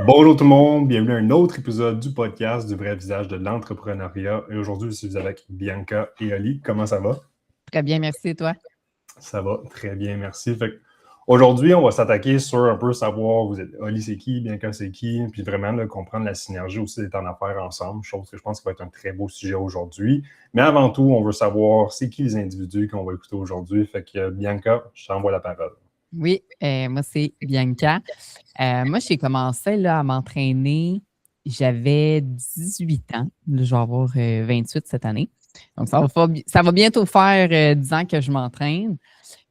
Bonjour tout le monde, bienvenue à un autre épisode du podcast du vrai visage de l'entrepreneuriat. Et aujourd'hui, je suis avec Bianca et Ali. Comment ça va? Très bien, merci, toi. Ça va très bien, merci. Aujourd'hui, on va s'attaquer sur un peu savoir, Ali c'est qui, Bianca c'est qui, puis vraiment là, comprendre la synergie aussi d'être en affaires ensemble, chose que je pense qui va être un très beau sujet aujourd'hui. Mais avant tout, on veut savoir c'est qui les individus qu'on va écouter aujourd'hui. Fait que Bianca, je t'envoie la parole. Oui, moi, c'est Bianca. Moi, j'ai commencé là, à m'entraîner, j'avais 18 ans. Là, je vais avoir 28 cette année. Donc, ça va bientôt faire 10 ans que je m'entraîne.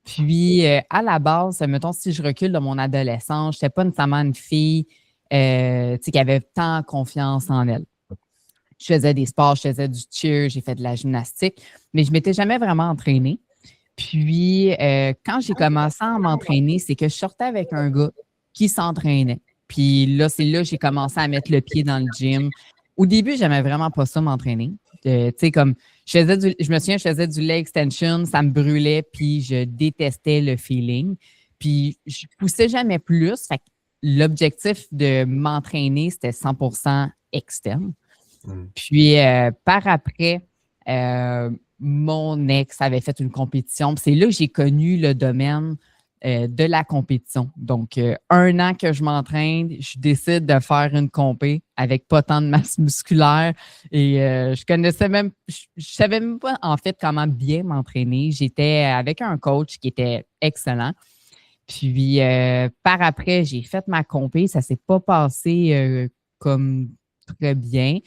Puis, à la base, mettons, si je recule de mon adolescence, je n'étais pas nécessairement une fille qui avait tant confiance en elle. Je faisais des sports, je faisais du cheer, j'ai fait de la gymnastique, mais je ne m'étais jamais vraiment entraînée. Puis, quand j'ai commencé à m'entraîner, c'est que je sortais avec un gars qui s'entraînait. Puis là, c'est là que j'ai commencé à mettre le pied dans le gym. Au début, j'aimais vraiment pas ça m'entraîner. Tu sais, comme je me souviens, je faisais du leg extension, ça me brûlait, puis je détestais le feeling. Puis je poussais jamais plus. Fait que l'objectif de m'entraîner, c'était 100% externe. Puis par après, mon ex avait fait une compétition. C'est là que j'ai connu le domaine de la compétition. Donc, 1 an que je m'entraîne, je décide de faire une compé avec pas tant de masse musculaire. Et je savais même pas en fait comment bien m'entraîner. J'étais avec un coach qui était excellent. Puis, par après, j'ai fait ma compé. Ça s'est pas passé comme très bien.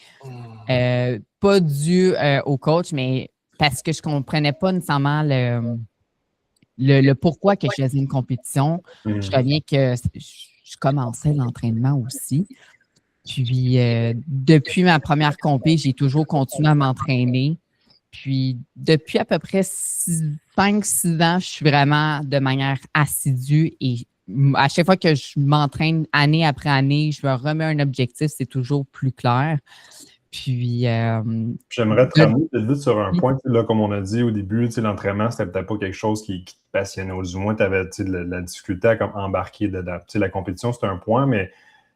Pas dû au coach, mais parce que je ne comprenais pas nécessairement le pourquoi que je faisais une compétition. Je reviens que je commençais l'entraînement aussi. Puis, depuis ma première compé, j'ai toujours continué à m'entraîner. Puis, depuis à peu près 5-6 ans, je suis vraiment de manière assidue et à chaque fois que je m'entraîne année après année, je me remets un objectif, c'est toujours plus clair. Puis, j'aimerais te ramener vite sur un point, là, comme on a dit au début, l'entraînement, c'était peut-être pas quelque chose qui te passionnait, ou du moins, tu avais la difficulté à comme, embarquer dedans. La compétition, c'était un point, mais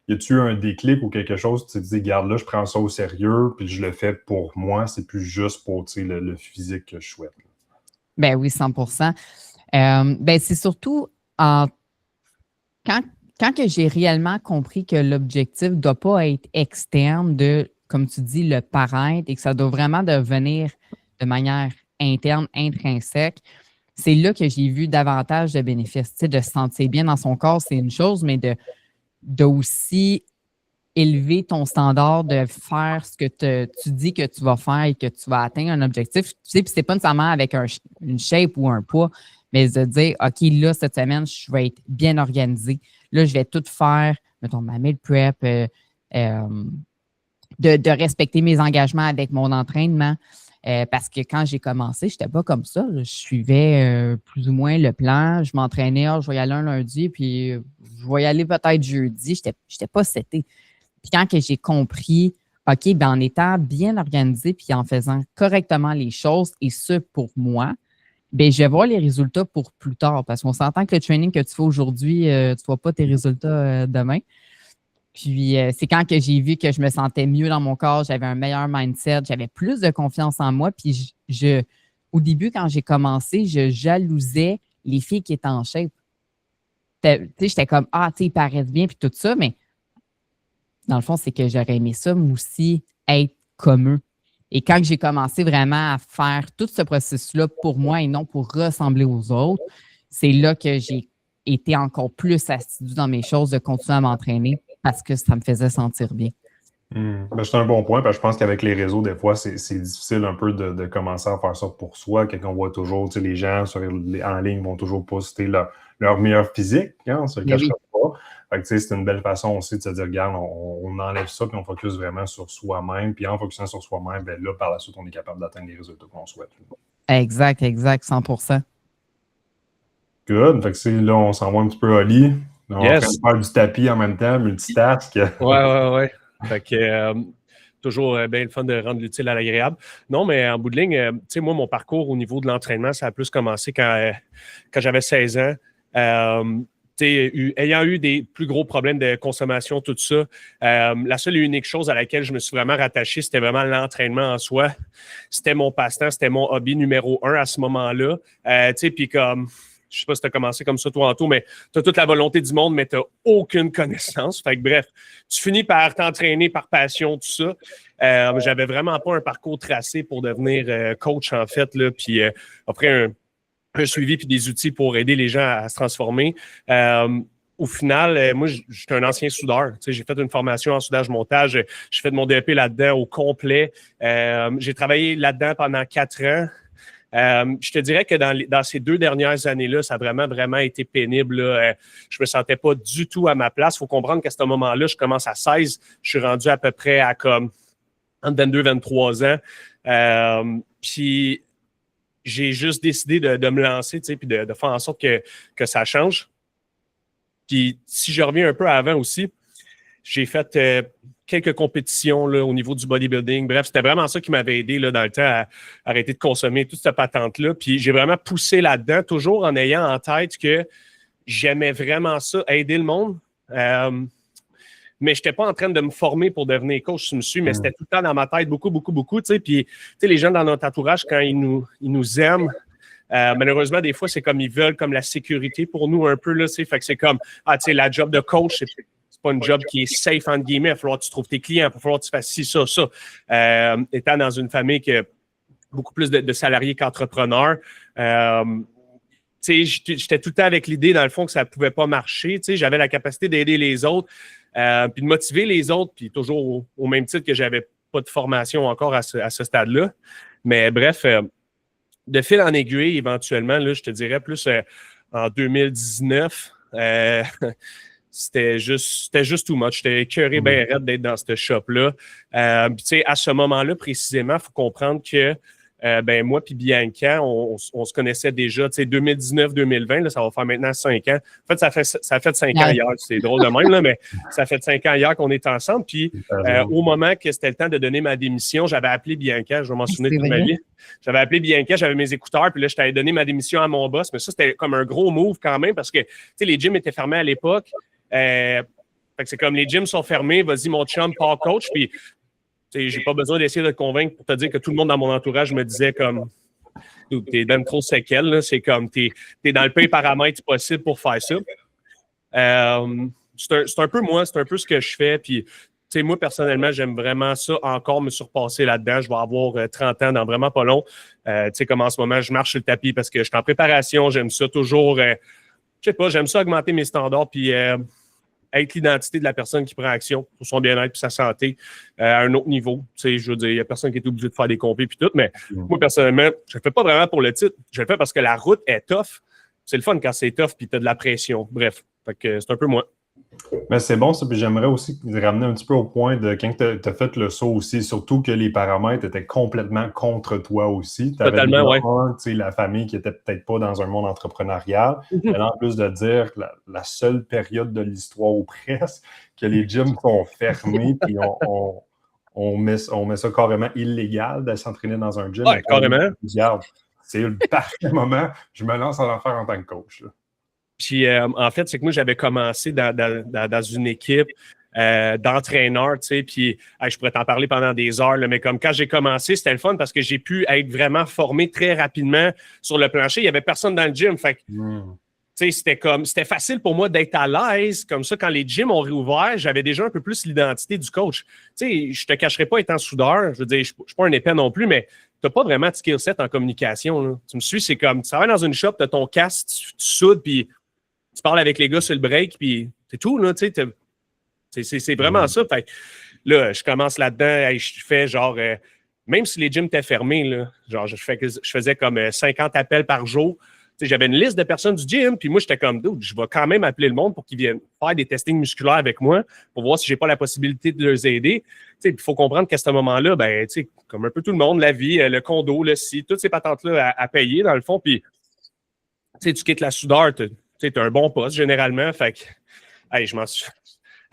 y a-tu eu un déclic ou quelque chose, tu te dis, regarde, là, je prends ça au sérieux, puis je le fais pour moi, c'est plus juste pour le physique que je souhaite. Ben oui, 100%. C'est surtout quand que j'ai réellement compris que l'objectif ne doit pas être externe de, comme tu dis, le paraître et que ça doit vraiment devenir de manière interne, intrinsèque, c'est là que j'ai vu davantage de bénéfices. Tu sais, de se sentir bien dans son corps, c'est une chose, mais de aussi élever ton standard, de faire ce que tu dis que tu vas faire et que tu vas atteindre un objectif. Tu sais, puis c'est pas nécessairement avec une shape ou un poids, mais de dire, OK, là, cette semaine, je vais être bien organisé. Là, je vais tout faire, mettons, ma meal prep, de respecter mes engagements avec mon entraînement. Parce que quand j'ai commencé, je n'étais pas comme ça. Je suivais plus ou moins le plan. Je m'entraînais, je vais y aller un lundi, puis je vais y aller peut-être jeudi. Je n'étais pas seté. Puis quand que j'ai compris, OK, ben en étant bien organisé puis en faisant correctement les choses, et ce pour moi, ben je vais voir les résultats pour plus tard. Parce qu'on s'entend que le training que tu fais aujourd'hui, tu ne vois pas tes résultats demain. Puis c'est quand que j'ai vu que je me sentais mieux dans mon corps, j'avais un meilleur mindset, j'avais plus de confiance en moi. Puis au début, quand j'ai commencé, je jalousais les filles qui étaient en shape. Tu sais, j'étais comme, tu sais, ils paraissent bien puis tout ça, mais dans le fond, c'est que j'aurais aimé ça, moi aussi, être comme eux. Et quand j'ai commencé vraiment à faire tout ce processus-là pour moi et non pour ressembler aux autres, c'est là que j'ai été encore plus assidue dans mes choses, de continuer à m'entraîner parce que ça me faisait sentir bien. C'est un bon point, parce que je pense qu'avec les réseaux, des fois, c'est difficile un peu de commencer à faire ça pour soi, quand on voit toujours, les gens en ligne vont toujours poster leur meilleur physique, hein, on ne se le cachera pas. Fait que, c'est une belle façon aussi de se dire, regarde, on enlève ça, puis on focus vraiment sur soi-même, puis en focusant sur soi-même, ben là, par la suite, on est capable d'atteindre les résultats qu'on souhaite. Exact, 100%. Good. Fait que là, on s'envoie un petit peu Oli. On est en train de faire du tapis en même temps, multitask. Ouais. Fait que toujours bien le fun de rendre l'utile à l'agréable. Non, mais en bout de ligne, tu sais, moi, mon parcours au niveau de l'entraînement, ça a plus commencé quand j'avais 16 ans. ayant eu des plus gros problèmes de consommation, tout ça, la seule et unique chose à laquelle je me suis vraiment rattaché, c'était vraiment l'entraînement en soi. C'était mon passe-temps, c'était mon hobby numéro 1 à ce moment-là. Puis comme, je sais pas si tu as commencé comme ça toi, Anto, mais tu as toute la volonté du monde, mais tu n'as aucune connaissance. Fait que bref, tu finis par t'entraîner par passion, tout ça. J'avais vraiment pas un parcours tracé pour devenir coach, en fait, là, puis après un suivi puis des outils pour aider les gens à se transformer. Au final, moi, je suis un ancien soudeur. J'ai fait une formation en soudage-montage. J'ai fait mon DEP là-dedans au complet. J'ai travaillé là-dedans pendant 4 ans. Je te dirais que dans ces 2 dernières années-là, ça a vraiment, vraiment été pénible. Là. Je me sentais pas du tout à ma place. Il faut comprendre qu'à ce moment-là, je commence à 16. Je suis rendu à peu près à comme entre 22 et 23 ans. Puis j'ai juste décidé de me lancer, puis de faire en sorte que ça change. Puis si je reviens un peu avant aussi, j'ai fait quelques compétitions là, au niveau du bodybuilding. Bref, c'était vraiment ça qui m'avait aidé là, dans le temps à arrêter de consommer toute cette patente-là. Puis j'ai vraiment poussé là-dedans, toujours en ayant en tête que j'aimais vraiment ça, aider le monde. Mais je n'étais pas en train de me former pour devenir coach, tu me suis, mais c'était tout le temps dans ma tête, beaucoup. Puis, les gens dans notre entourage, quand ils nous aiment, malheureusement, des fois, c'est comme ils veulent comme la sécurité pour nous un peu. Là, fait que c'est comme, la job de coach, c'est pas une job qui est safe, entre guillemets. Il va falloir que tu trouves tes clients, il va falloir que tu fasses ci, ça. Étant dans une famille qui a beaucoup plus de salariés qu'entrepreneurs, j'étais tout le temps avec l'idée, dans le fond, que ça ne pouvait pas marcher. J'avais la capacité d'aider les autres. Puis de motiver les autres, puis toujours au même titre que je n'avais pas de formation encore à ce stade-là. Mais bref, de fil en aiguille, éventuellement, là, je te dirais plus en 2019, c'était juste too much. J'étais écœuré bien raide d'être dans ce shop-là. Puis à ce moment-là, précisément, il faut comprendre que moi puis Bianca, on se connaissait déjà, 2019-2020, là, ça va faire maintenant 5 ans. En fait, ça fait 5 ans hier, c'est drôle de même, là, mais ça fait 5 ans hier qu'on est ensemble. Puis au moment que c'était le temps de donner ma démission, j'avais appelé Bianca, je vais m'en souvenir toute ma vie. J'avais appelé Bianca, j'avais mes écouteurs, puis là, je t'avais donné ma démission à mon boss, mais ça, c'était comme un gros move quand même, parce que les gyms étaient fermés à l'époque. Fait que c'est comme les gyms sont fermés, vas-y, mon chum, part coach, puis j'ai pas besoin d'essayer de te convaincre pour te dire que tout le monde dans mon entourage me disait comme t'es dans trop séquelles, là. C'est comme t'es dans le pire paramètre possible pour faire ça. C'est un peu moi, c'est un peu ce que je fais. Puis moi, personnellement, j'aime vraiment ça, encore me surpasser là-dedans. Je vais avoir 30 ans dans vraiment pas long. Comme en ce moment, je marche sur le tapis parce que je suis en préparation, j'aime ça toujours. Je sais pas, j'aime ça augmenter mes standards puis être l'identité de la personne qui prend action pour son bien-être et sa santé à un autre niveau. Je veux dire, il n'y a personne qui est obligé de faire des compés puis tout, mais moi, personnellement, je ne le fais pas vraiment pour le titre. Je le fais parce que la route est tough. C'est le fun quand c'est tough puis tu as de la pression. Bref, fait que c'est un peu moi. Mais c'est bon, ça. Puis j'aimerais aussi ramener un petit peu au point de quand tu as fait le saut aussi, surtout que les paramètres étaient complètement contre toi aussi. Totalement, oui. La famille qui n'était peut-être pas dans un monde entrepreneurial. Mais là, en plus de dire que la seule période de l'histoire ou presque, que les gyms sont fermés, puis on met ça carrément illégal de s'entraîner dans un gym. Ouais, carrément. Regarde, c'est le parfait moment. Je me lance en affaire en tant que coach. Là. Puis, en fait, c'est que moi, j'avais commencé dans une équipe d'entraîneurs, puis je pourrais t'en parler pendant des heures, là, mais comme quand j'ai commencé, c'était le fun parce que j'ai pu être vraiment formé très rapidement sur le plancher. Il n'y avait personne dans le gym, fait que, c'était facile pour moi d'être à l'aise. Comme ça, quand les gyms ont réouvert, j'avais déjà un peu plus l'identité du coach. Je te cacherai pas étant soudeur, je veux dire, je suis pas un épais non plus, mais tu n'as pas vraiment de skill set en communication. Là. Tu me suis, c'est comme, tu travailles dans une shop, tu as ton casque, tu soudes, puis tu parles avec les gars sur le break, puis c'est tout, là, tu sais, c'est vraiment ça. Fait là, je commence là-dedans, je fais genre, même si les gyms étaient fermés, là, genre, je faisais comme 50 appels par jour. Tu sais, j'avais une liste de personnes du gym, puis moi, j'étais comme, dude, je vais quand même appeler le monde pour qu'ils viennent faire des testings musculaires avec moi, pour voir si j'ai pas la possibilité de les aider. Il faut comprendre qu'à ce moment-là, ben, comme un peu tout le monde, la vie, le condo, le ci, toutes ces patentes-là à payer, dans le fond, puis tu quittes la soudeur, tu as un bon poste, généralement. Fait que, je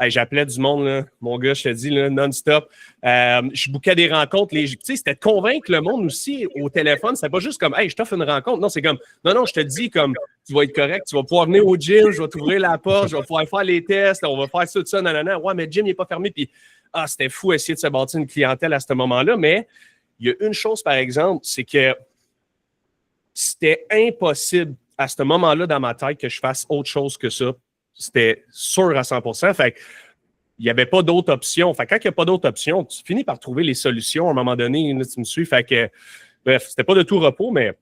Hey, j'appelais du monde, là, mon gars, je te dis, là, non-stop. Je bookais des rencontres. Tu sais, c'était de convaincre le monde aussi au téléphone. C'était pas juste comme, hey, je t'offre une rencontre. Non, c'est comme, non, je te dis, comme, tu vas être correct, tu vas pouvoir venir au gym, je vais t'ouvrir la porte, je vais pouvoir faire les tests, on va faire ça, nanana. Ouais, mais le gym n'est pas fermé. Puis, c'était fou essayer de se bâtir une clientèle à ce moment-là. Mais il y a une chose, par exemple, c'est que c'était impossible à ce moment-là dans ma tête que je fasse autre chose que ça. C'était sûr à 100%. Fait il n'y avait pas d'autre option. Fait quand il n'y a pas d'autre option, tu finis par trouver les solutions à un moment donné. Là, tu me suis. Fait que, bref, c'était pas de tout repos, mais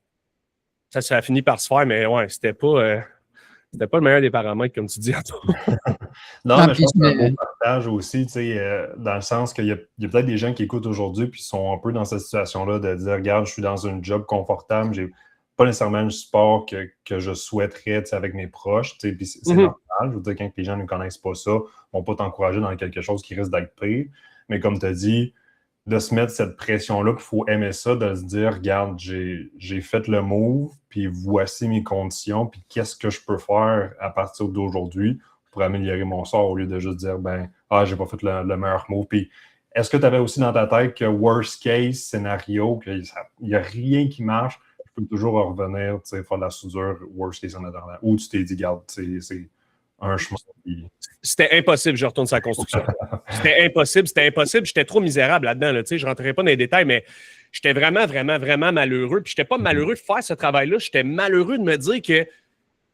ça a fini par se faire. Mais ouais, c'était pas le meilleur des paramètres, comme tu dis, Antoine. Non, mais je pense que c'est un beau partage aussi, tu sais, dans le sens qu'il y a peut-être des gens qui écoutent aujourd'hui puis sont un peu dans cette situation-là de dire, regarde, je suis dans un job confortable, j'ai pas nécessairement le support que je souhaiterais avec mes proches, tu sais, puis c'est normal. Je veux dire, quand les gens ne connaissent pas ça, ils vont pas t'encourager dans quelque chose qui risque d'être pire. Mais comme tu as dit, de se mettre cette pression-là, il faut aimer ça, de se dire, regarde, j'ai fait le move, puis voici mes conditions, puis qu'est-ce que je peux faire à partir d'aujourd'hui pour améliorer mon sort au lieu de juste dire, j'ai pas fait le meilleur move. Puis est-ce que tu avais aussi dans ta tête que worst case scénario, qu'il n'y a rien qui marche, je peux toujours revenir, faire de la soudure, worst case en attendant. Ou tu t'es dit, regarde, c'est un chemin. C'était impossible, je retourne sur la construction. C'était impossible. J'étais trop misérable là-dedans. Là, je ne rentrerai pas dans les détails, mais j'étais vraiment, vraiment, vraiment malheureux. Puis je n'étais pas malheureux de faire ce travail-là. J'étais malheureux de me dire que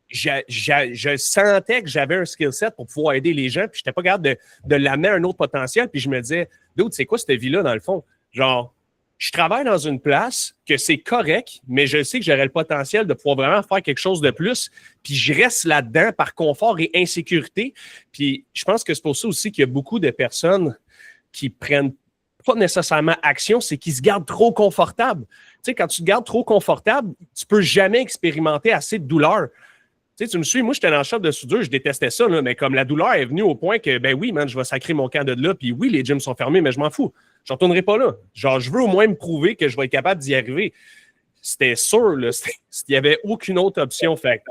je sentais que j'avais un skill set pour pouvoir aider les gens. Puis je n'étais pas capable de l'amener à un autre potentiel. Puis je me disais, dude, c'est quoi cette vie-là, dans le fond? Genre, je travaille dans une place que c'est correct, mais je sais que j'aurais le potentiel de pouvoir vraiment faire quelque chose de plus. Puis je reste là-dedans par confort et insécurité. Puis je pense que c'est pour ça aussi qu'il y a beaucoup de personnes qui prennent pas nécessairement action, c'est qu'ils se gardent trop confortables. Tu sais, quand tu te gardes trop confortable, tu peux jamais expérimenter assez de douleur. Tu sais, tu me suis, moi, j'étais dans le shop de soudure, je détestais ça, là, mais comme la douleur est venue au point que, oui, man, je vais sacrer mon camp de là, puis oui, les gyms sont fermés, mais je m'en fous. Je ne retournerai pas là. Genre, je veux au moins me prouver que je vais être capable d'y arriver. C'était sûr, là. Il n'y avait aucune autre option. Fait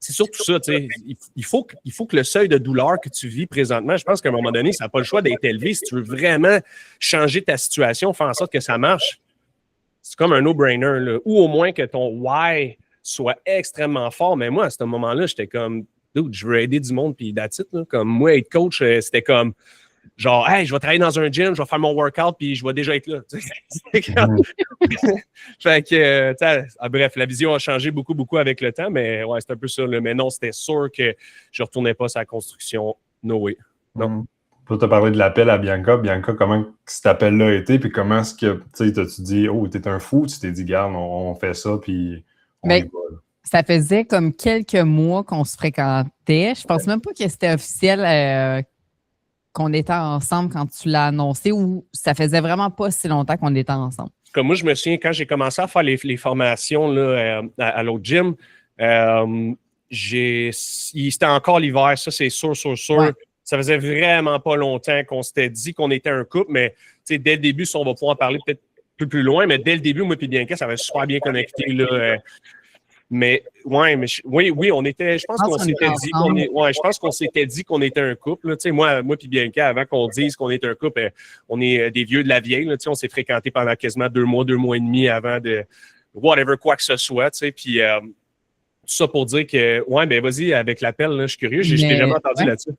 c'est surtout ça, tu sais. Il faut que le seuil de douleur que tu vis présentement, je pense qu'à un moment donné, ça n'a pas le choix d'être élevé. Si tu veux vraiment changer ta situation, faire en sorte que ça marche, c'est comme un no-brainer, là. Ou au moins que ton why soit extrêmement fort. Mais moi, à ce moment-là, j'étais comme, dude, je veux aider du monde, puis that's it, là. Comme moi, être coach, c'était comme, genre, hey, je vais travailler dans un gym, je vais faire mon workout, puis je vais déjà être là. Fait que, bref, la vision a changé beaucoup, beaucoup avec le temps, mais ouais, c'est un peu ça. Là. Mais non, c'était sûr que je ne retournais pas sur la construction. No way. Non. Pour te parler de l'appel à Bianca, comment cet appel-là a été, puis comment est-ce que, tu sais, t'as-tu dit, oh, t'es un fou, tu t'es dit, garde, on fait ça, puis on y va. Ça faisait comme quelques mois qu'on se fréquentait. Je pense même pas que c'était officiel qu'on était ensemble quand tu l'as annoncé, ou ça faisait vraiment pas si longtemps qu'on était ensemble. Comme moi, je me souviens, quand j'ai commencé à faire les formations là, à l'autre gym, c'était encore l'hiver, ça c'est sûr. Ouais. Ça faisait vraiment pas longtemps qu'on s'était dit qu'on était un couple, mais dès le début, on va pouvoir en parler peut-être plus loin, mais dès le début, moi et Bianca, ça avait super bien connecté. Là, mais oui, on était. Je pense qu'on s'était dit qu'on est. Ouais, je pense qu'on s'était dit qu'on était un couple. Tu sais, moi puis Bianca, avant qu'on dise qu'on est un couple, on est des vieux de la vieille. Là, tu sais, on s'est fréquentés pendant quasiment 2 mois et demi avant de whatever quoi que ce soit. Tu sais, puis tout ça pour dire que vas-y avec l'appel. Là, je suis curieux. Je t'ai jamais entendu là-dessus.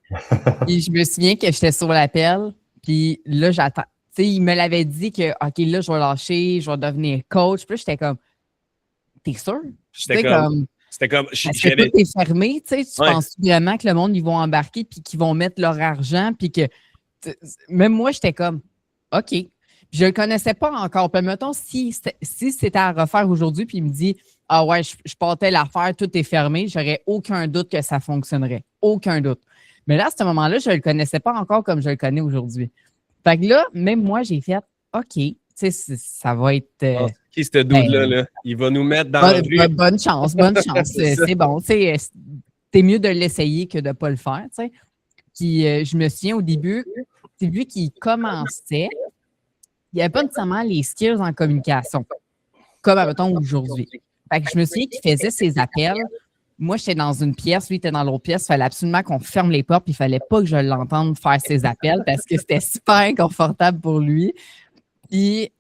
Puis je me souviens que j'étais sur l'appel. Puis là, j'attends. Tu sais, il me l'avait dit que OK, là, je vais lâcher, je vais devenir coach. Puis là, j'étais comme. T'es sûr? C'était comme parce que tout est fermé, tu sais. Tu penses vraiment que le monde, ils vont embarquer puis qu'ils vont mettre leur argent puis que... Même moi, j'étais comme, OK. Puis je le connaissais pas encore. Puis mettons, si c'était à refaire aujourd'hui puis il me dit, ah ouais, je partais l'affaire, tout est fermé, j'aurais aucun doute que ça fonctionnerait. Aucun doute. Mais là, à ce moment-là, je le connaissais pas encore comme je le connais aujourd'hui. Fait que là, même moi, j'ai fait, OK, tu sais, ça va être... Qui ce dude-là? Là? Il va nous mettre dans le rue. Bonne chance. C'est bon. C'est mieux de l'essayer que de ne pas le faire. T'sais. Puis je me souviens au début, c'est lui qui commençait. Il n'y avait pas nécessairement les skills en communication, comme mettons aujourd'hui. Fait que je me souviens qu'il faisait ses appels moi, j'étais dans une pièce, lui était dans l'autre pièce. Il fallait absolument qu'on ferme les portes. Puis il fallait pas que je l'entende faire ses appels parce que c'était super inconfortable pour lui. Puis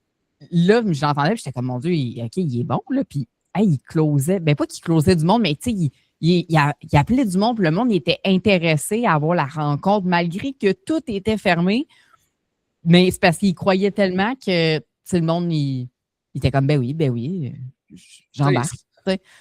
là, je l'entendais, puis j'étais comme, mon Dieu, OK, il est bon, là. Puis, il closait. Ben, pas qu'il closait du monde, mais tu sais, il appelait du monde, puis le monde était intéressé à avoir la rencontre, malgré que tout était fermé. Mais c'est parce qu'il croyait tellement que, le monde, il était comme, ben oui, j'embarque.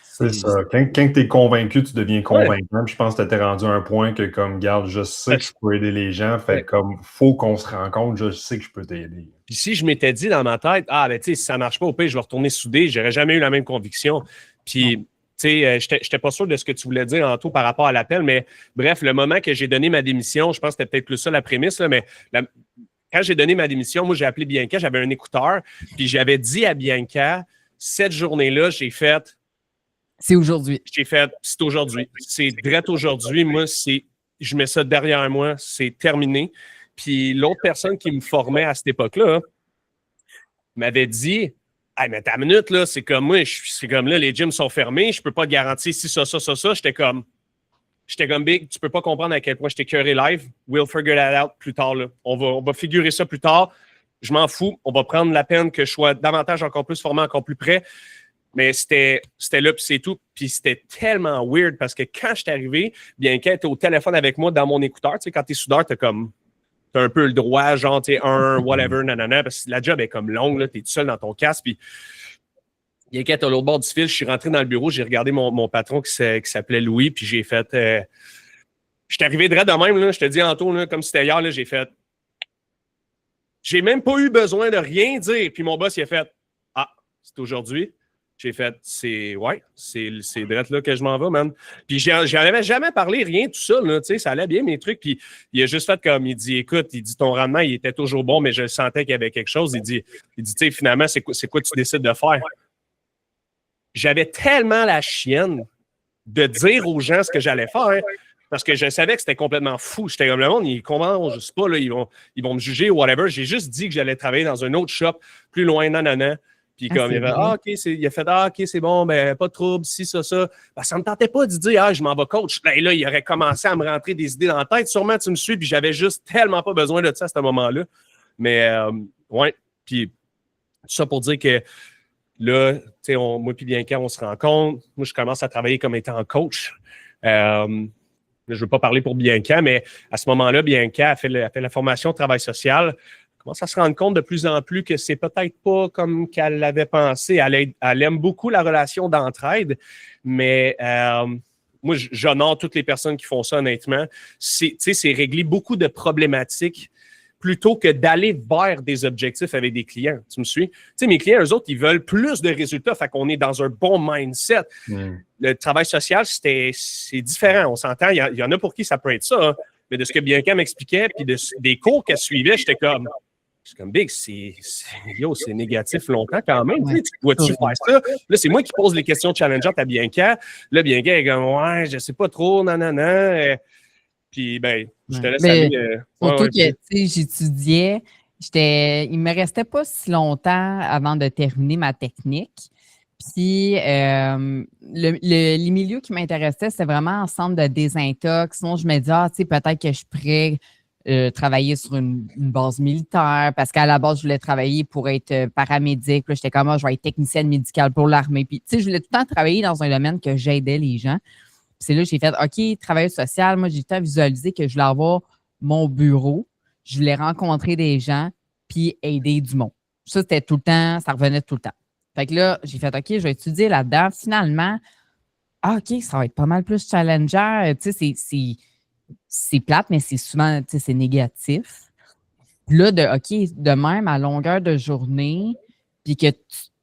C'est ça. Quand tu es convaincu, tu deviens convaincant. Je pense que tu t'es rendu à un point que, comme, garde, je sais que je peux aider les gens. Fait comme, faut qu'on se rencontre, je sais que je peux t'aider. Puis si je m'étais dit dans ma tête, ben, tu sais, si ça marche pas, au pire, je vais retourner soudé, j'aurais jamais eu la même conviction. Puis, tu sais, j'étais pas sûr de ce que tu voulais dire, Anto, par rapport à l'appel, mais bref, le moment que j'ai donné ma démission, je pense que c'était peut-être plus ça la prémisse, là, mais quand j'ai donné ma démission, moi, j'ai appelé Bianca, j'avais un écouteur, puis j'avais dit à Bianca, cette journée-là, j'ai fait. C'est aujourd'hui. C'est aujourd'hui. C'est direct aujourd'hui. Moi, je mets ça derrière moi. C'est terminé. Puis l'autre personne qui me formait à cette époque-là m'avait dit, hey, mais ta minute, là, c'est comme moi, c'est comme là, les gyms sont fermés, je peux pas te garantir si ça. J'étais comme Big, tu peux pas comprendre à quel point j'étais curé live. We'll figure that out plus tard, là. On va figurer ça plus tard. Je m'en fous. On va prendre la peine que je sois davantage encore plus formé, encore plus près. Mais c'était là, puis c'est tout. Puis c'était tellement weird parce que quand je suis arrivé, Bianca était au téléphone avec moi dans mon écouteur. Tu sais, quand t'es soudeur, t'as un peu le droit, genre, tu sais, whatever, nanana, parce que la job est comme longue, là, t'es tout seul dans ton casque. Puis Bianca est à l'autre bord du fil. Je suis rentré dans le bureau, j'ai regardé mon patron qui s'appelait Louis, puis j'ai fait. Je suis arrivé direct de même, là, je te dis, Anto, là, comme c'était hier, là, j'ai fait. J'ai même pas eu besoin de rien dire. Puis mon boss, il a fait, c'est aujourd'hui. J'ai fait, c'est direct là que je m'en vais, man. Puis j'en avais jamais parlé, rien, tout ça, là, tu sais, ça allait bien, mes trucs. Puis il a juste fait comme, il dit, écoute, ton rendement, il était toujours bon, mais je sentais qu'il y avait quelque chose. Il dit, tu sais, finalement, c'est quoi tu décides de faire? J'avais tellement la chienne de dire aux gens ce que j'allais faire, parce que je savais que c'était complètement fou. J'étais comme, le monde, ils comprennent, je sais pas, là, ils vont me juger ou whatever. J'ai juste dit que j'allais travailler dans un autre shop, plus loin, non. Puis comme, il a fait, OK, c'est bon, ben pas de trouble, si, ça. Ben, ça me tentait pas de dire, je m'en vais coach. Et là, il aurait commencé à me rentrer des idées dans la tête. Sûrement, tu me suis, puis j'avais juste tellement pas besoin de ça à ce moment-là. Mais, puis tout ça pour dire que là, tu sais, moi puis Bianca, on se rencontre. Moi, je commence à travailler comme étant coach. Je ne veux pas parler pour Bianca, mais à ce moment-là, Bianca a fait la formation de travail social. Commence à se rendre compte de plus en plus que c'est peut-être pas comme qu'elle l'avait pensé. Elle aime beaucoup la relation d'entraide, mais moi, j'honore toutes les personnes qui font ça, honnêtement. C'est régler beaucoup de problématiques plutôt que d'aller vers des objectifs avec des clients. Tu me suis? Tu sais, mes clients, eux autres, ils veulent plus de résultats, fait qu'on est dans un bon mindset. Le travail social, c'est différent, on s'entend. Il y en a pour qui ça peut être ça, hein. Mais de ce que Bianca m'expliquait, puis des cours qu'elle suivait, j'étais comme... C'est comme Big, c'est négatif longtemps quand même. Ouais. Tu vois-tu faire ça? Là, c'est moi qui pose les questions challengeantes à Bianca. Là, Bianca est comme, je sais pas trop, nanana. Puis, ben, je te laisse aller. Surtout que, tu sais, j'étudiais. Il me restait pas si longtemps avant de terminer ma technique. Puis, les milieux qui m'intéressaient, c'était vraiment en centre de désintox. Sinon, je me disais, tu sais, peut-être que je pourrais travailler sur une base militaire parce qu'à la base, je voulais travailler pour être paramédic. Puis là, j'étais comme, je vais être technicienne médicale pour l'armée. Puis, tu sais, je voulais tout le temps travailler dans un domaine que j'aidais les gens. Puis c'est là que j'ai fait, OK, travailleur social. Moi, j'ai tout le temps visualisé que je voulais avoir mon bureau. Je voulais rencontrer des gens puis aider du monde. Ça, c'était tout le temps, ça revenait tout le temps. Fait que là, j'ai fait, OK, je vais étudier là-dedans. Finalement, OK, ça va être pas mal plus challenger. Tu sais, c'est plate, mais c'est souvent, tu sais, c'est négatif. Puis là, de même, à longueur de journée, puis que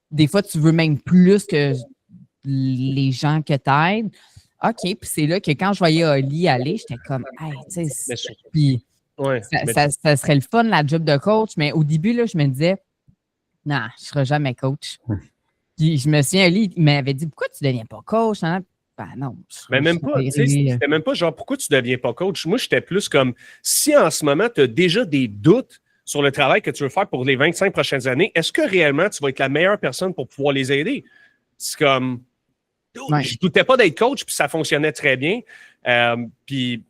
des fois, tu veux même plus que les gens que t'aident. OK, puis c'est là que quand je voyais Oli aller, j'étais comme, hey, tu sais, puis ça serait le fun, la job de coach, mais au début, là, je me disais, non, je ne serai jamais coach. Puis je me souviens, Oli, il m'avait dit, pourquoi tu ne deviens pas coach? Hein? Ben non. Mais même pas, tu sais, c'était même pas genre, pourquoi tu ne deviens pas coach? Moi, j'étais plus comme, si en ce moment, tu as déjà des doutes sur le travail que tu veux faire pour les 25 prochaines années, est-ce que réellement, tu vas être la meilleure personne pour pouvoir les aider? C'est comme... Ouais. Je doutais pas d'être coach, puis ça fonctionnait très bien. Puis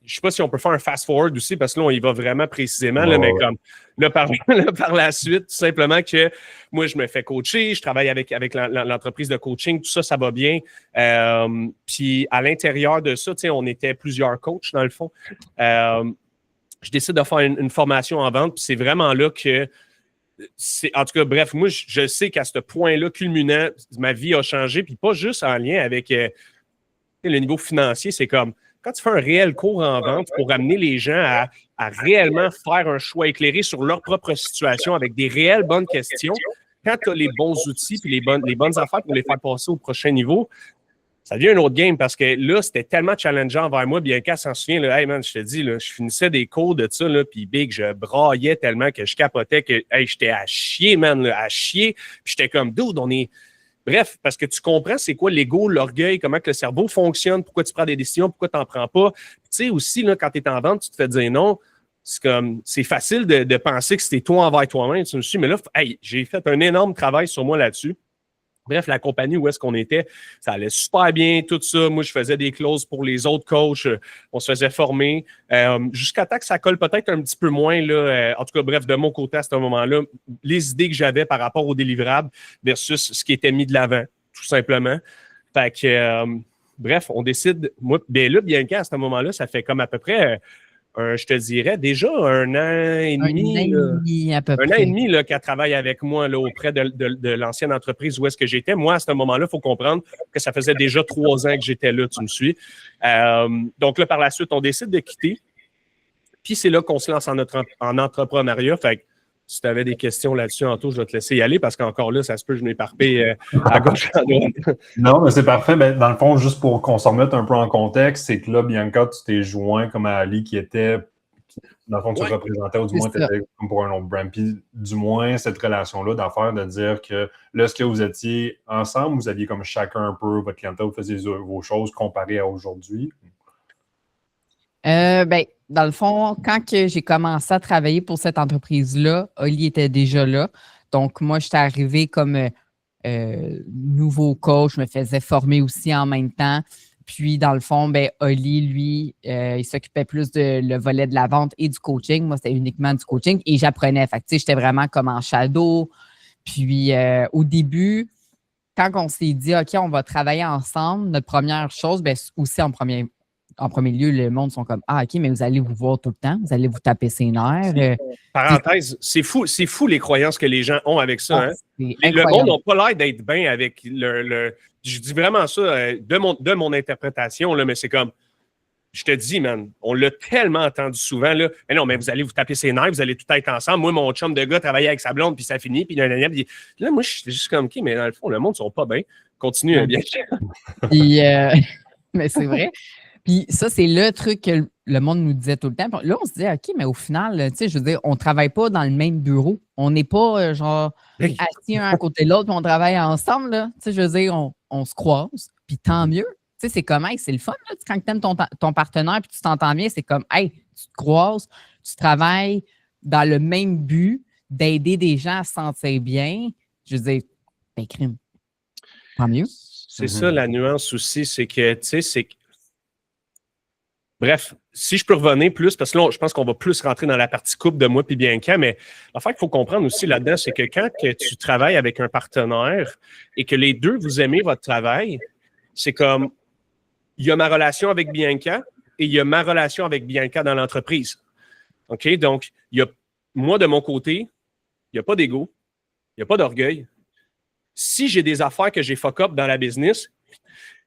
je sais pas si on peut faire un fast-forward aussi, parce que là, on y va vraiment précisément, là, mais comme là, par la suite, tout simplement que moi, je me fais coacher, je travaille avec l'entreprise de coaching, tout ça, ça va bien. Puis à l'intérieur de ça, on était plusieurs coachs, dans le fond. Je décide de faire une formation en vente, puis c'est vraiment là que en tout cas, bref, moi, je sais qu'à ce point-là, culminant, ma vie a changé, puis pas juste en lien avec le niveau financier, c'est comme quand tu fais un réel cours en vente pour amener les gens à réellement faire un choix éclairé sur leur propre situation avec des réelles bonnes questions, quand tu as les bons outils et les bonnes affaires pour les faire passer au prochain niveau, ça devient un autre game parce que là, c'était tellement challengeant envers moi. Bianca s'en souvient, là, hey man, je te dis, là, je finissais des cours de ça, là, puis big, je braillais tellement que je capotais que hey, j'étais à chier, man, là, à chier. Puis j'étais comme, dude, on est. Bref, parce que tu comprends c'est quoi l'ego, l'orgueil, comment que le cerveau fonctionne, pourquoi tu prends des décisions, pourquoi tu n'en prends pas. Tu sais, aussi, là, quand tu es en vente, tu te fais dire non. C'est facile de penser que c'était toi envers toi-même. Tu me suis, mais là, hey, j'ai fait un énorme travail sur moi là-dessus. Bref, la compagnie où est-ce qu'on était, ça allait super bien, tout ça. Moi, je faisais des clauses pour les autres coachs. On se faisait former. Jusqu'à temps que ça colle peut-être un petit peu moins. Là, en tout cas, bref, de mon côté, à ce moment-là, les idées que j'avais par rapport aux délivrables versus ce qui était mis de l'avant, tout simplement. Fait que, bref, on décide. Moi, bien là, Bianca, à ce moment-là, ça fait comme à peu près... je te dirais déjà un an et demi. À peu près. Un an et demi qu'elle travaille avec moi là, auprès de l'ancienne entreprise où est-ce que j'étais. Moi, à ce moment-là, il faut comprendre que ça faisait déjà 3 ans que j'étais là, tu me suis. Donc là, par la suite, on décide de quitter. Puis c'est là qu'on se lance en entrepreneuriat. Fait que si tu avais des questions là-dessus, Anto, je vais te laisser y aller parce qu'encore là, ça se peut que je m'éparpille à gauche, à droite. Non, mais c'est parfait. Ben, dans le fond, juste pour qu'on se remette un peu en contexte, c'est que là, Bianca, tu t'es joint comme à Ali qui était, dans le fond, tu te représentais ou du moins tu étais comme pour un autre brand. Puis du moins, cette relation-là d'affaires, de dire que là, est-ce que vous étiez ensemble, vous aviez comme chacun un peu votre clientèle, vous faisiez vos choses comparées à aujourd'hui? Ben, dans le fond, quand j'ai commencé à travailler pour cette entreprise-là, Oli était déjà là. Donc, moi, j'étais arrivée comme nouveau coach, je me faisais former aussi en même temps. Puis, dans le fond, ben, Oli, lui, il s'occupait plus de le volet de la vente et du coaching. Moi, c'était uniquement du coaching et j'apprenais. Fait que, tu sais, j'étais vraiment comme en shadow. Puis, au début, quand on s'est dit, OK, on va travailler ensemble, notre première chose, ben, aussi en premier lieu, le monde sont comme, ah, OK, mais vous allez vous voir tout le temps, vous allez vous taper ses nerfs. Parenthèse, c'est fou les croyances que les gens ont avec ça. Le monde n'a pas l'air d'être bien avec je dis vraiment ça de mon interprétation, là, mais c'est comme, je te dis, man, on l'a tellement entendu souvent, là, mais non, mais vous allez vous taper ses nerfs, vous allez tout être ensemble. Moi, mon chum de gars travaillait avec sa blonde, puis ça finit, puis là, moi, je suis juste comme, OK, mais dans le fond, le monde ne sont pas bien. Continue, bien. Puis, mais c'est vrai. Puis ça, c'est le truc que le monde nous disait tout le temps. Puis là, on se disait, OK, mais au final, tu sais, je veux dire, on ne travaille pas dans le même bureau. On n'est pas, genre, assis un à côté de l'autre, puis on travaille ensemble, là. Tu sais, je veux dire, on se croise, puis tant mieux. Tu sais, c'est comme, hey, c'est le fun, là, quand tu aimes ton partenaire, puis tu t'entends bien, c'est comme, hey, tu te croises, tu travailles dans le même but d'aider des gens à se sentir bien. Je veux dire, ben, crime. Tant mieux. C'est ça, la nuance aussi, c'est que, tu sais, c'est que bref, si je peux revenir plus, parce que là, je pense qu'on va plus rentrer dans la partie couple de moi puis Bianca, mais l'affaire qu'il faut comprendre aussi là-dedans, c'est que quand tu travailles avec un partenaire et que les deux, vous aimez votre travail, c'est comme, il y a ma relation avec Bianca et il y a ma relation avec Bianca dans l'entreprise. OK? Donc, moi, de mon côté, il n'y a pas d'ego, il n'y a pas d'orgueil. Si j'ai des affaires que j'ai fuck up dans la business,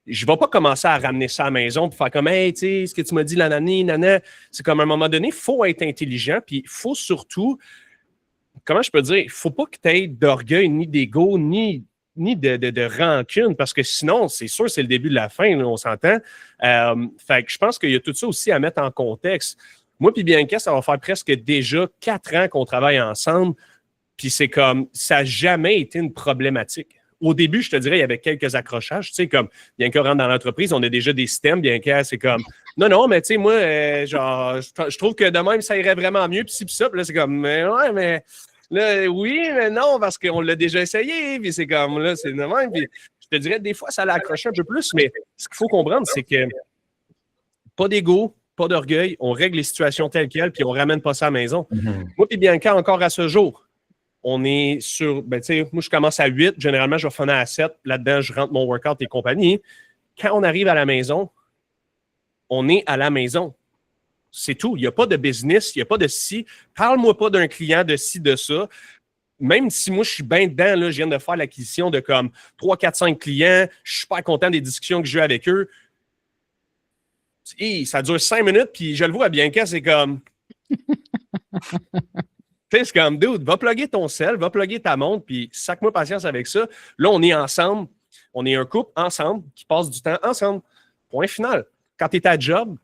je ne vais pas commencer à ramener ça à la maison pour faire comme, hey, tu sais, ce que tu m'as dit, nana. C'est comme à un moment donné, il faut être intelligent, puis il faut surtout, comment je peux dire, il ne faut pas que tu aies d'orgueil, ni d'ego, ni de rancune, parce que sinon, c'est sûr, c'est le début de la fin, là, on s'entend. Fait que je pense qu'il y a tout ça aussi à mettre en contexte. Moi puis Bianca, ça va faire presque déjà 4 ans qu'on travaille ensemble, puis c'est comme, ça n'a jamais été une problématique. Au début, je te dirais, il y avait quelques accrochages. Tu sais, comme Bianca rentre dans l'entreprise, on a déjà des systèmes. Bianca, c'est comme, non, mais tu sais, moi, genre, je trouve que de même, ça irait vraiment mieux. Puis ci, puis ça. Puis là, c'est comme, mais ouais, mais là, oui, mais non, parce qu'on l'a déjà essayé. Puis c'est comme, là, c'est de même. Puis Je te dirais, des fois, ça l'a accroché un peu plus, mais ce qu'il faut comprendre, c'est que pas d'ego, pas d'orgueil, on règle les situations telles quelles, puis on ramène pas ça à la maison. Moi et Bianca, encore à ce jour, on est sur, ben, tu sais, moi, je commence à 8, généralement, je vais finir à 7, là-dedans, je rentre mon workout et compagnie. Quand on arrive à la maison, on est à la maison. C'est tout. Il n'y a pas de business, il n'y a pas de ci. Parle-moi pas d'un client, de ci, de ça. Même si moi, je suis bien dedans, là, je viens de faire l'acquisition de comme 3, 4, 5 clients, je suis super content des discussions que j'ai eues avec eux. Et ça dure 5 minutes, puis je le vois à Bianca, c'est comme... tu sais, c'est comme, dude, va plugger ton sel, va plugger ta montre, puis sac-moi patience avec ça. Là, on est ensemble. On est un couple ensemble qui passe du temps ensemble. Point final. Quand tu es à job,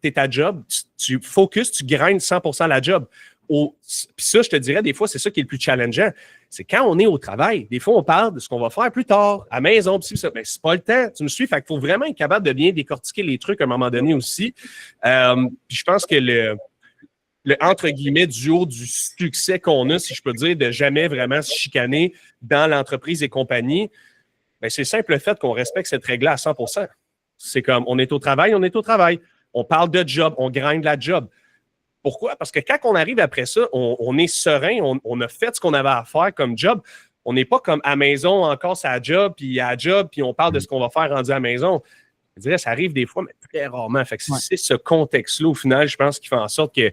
tu focuses, tu grindes 100% la job. Puis ça, je te dirais, des fois, c'est ça qui est le plus challengeant. C'est quand on est au travail. Des fois, on parle de ce qu'on va faire plus tard, à la maison, puis ça. Mais c'est pas le temps. Tu me suis? Fait qu'il faut vraiment être capable de bien décortiquer les trucs à un moment donné aussi. Puis je pense que le entre guillemets, du haut du succès qu'on a, si je peux dire, de jamais vraiment se chicaner dans l'entreprise et compagnie, bien, c'est le simple fait qu'on respecte cette règle-là à 100%. C'est comme, on est au travail, on est au travail. On parle de job, on grind la job. Pourquoi? Parce que quand on arrive après ça, on est serein, on a fait ce qu'on avait à faire comme job. On n'est pas comme à la maison, encore c'est à job, puis on parle de ce qu'on va faire rendu à la maison. Je dirais, ça arrive des fois, mais très rarement. Fait que c'est ce contexte-là, au final, je pense, qui fait en sorte que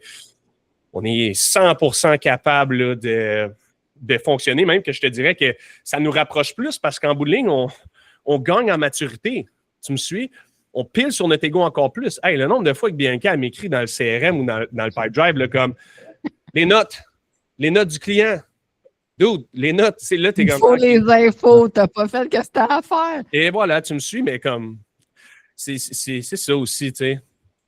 on est 100% capable là, de fonctionner, même que je te dirais que ça nous rapproche plus parce qu'en bout de ligne, on gagne en maturité. Tu me suis? On pile sur notre ego encore plus. Hey, le nombre de fois que Bianca m'écrit dans le CRM ou dans le Pipe Drive, là, comme les notes du client. Dude, les notes, c'est là, t'es comme... Il faut les infos, t'as pas fait ce que c'était à faire. Et voilà, tu me suis, mais comme... C'est ça aussi, tu sais.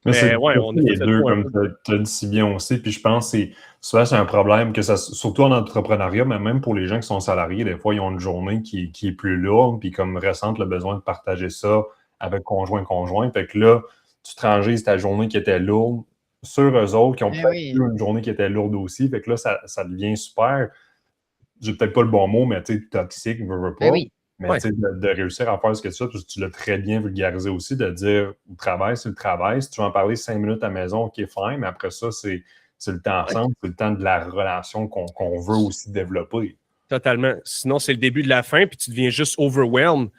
Mais ouais, on a les deux, comme tu as dit si bien aussi. Puis je pense que souvent, c'est un problème, que ça, surtout en entrepreneuriat, mais même pour les gens qui sont salariés, des fois, ils ont une journée qui est plus lourde, puis comme ressentent le besoin de partager ça avec conjoint. Fait que là, tu transiges ta journée qui était lourde sur eux autres, qui ont peut-être eu une journée qui était lourde aussi. Fait que là, ça devient super. J'ai peut-être pas le bon mot, mais tu sais, toxique, veux pas. Mais tu sais, de réussir à faire ce que tu l'as très bien vulgarisé aussi, de dire le travail, c'est le travail. Si tu veux en parler 5 minutes à la maison, OK, fine, mais après ça, c'est le temps ensemble, c'est le temps de la relation qu'on veut aussi développer. Totalement. Sinon, c'est le début de la fin, puis tu deviens juste overwhelmed. Tu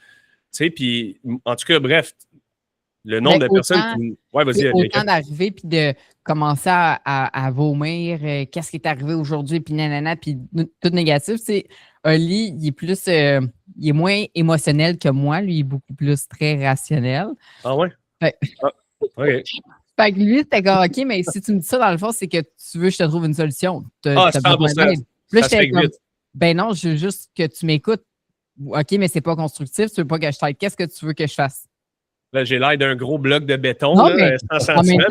sais, puis en tout cas, bref, le nombre de personnes qui... Ouais, vas-y. Autant d'arriver, puis de commencer à vomir, qu'est-ce qui est arrivé aujourd'hui, puis nanana, puis tout négatif, c'est... Oli, il est plus, il est moins émotionnel que moi. Lui, il est beaucoup plus très rationnel. Ah ouais? OK. Fait que lui, c'était comme, OK, mais si tu me dis ça, dans le fond, c'est que tu veux que je te trouve une solution. 100%. Là, j'étais comme, ben non, je veux juste que tu m'écoutes. OK, mais c'est pas constructif. Tu veux pas que je t'aide. Qu'est-ce que tu veux que je fasse? Là, j'ai l'air d'un gros bloc de béton, non, là, sans sentiment.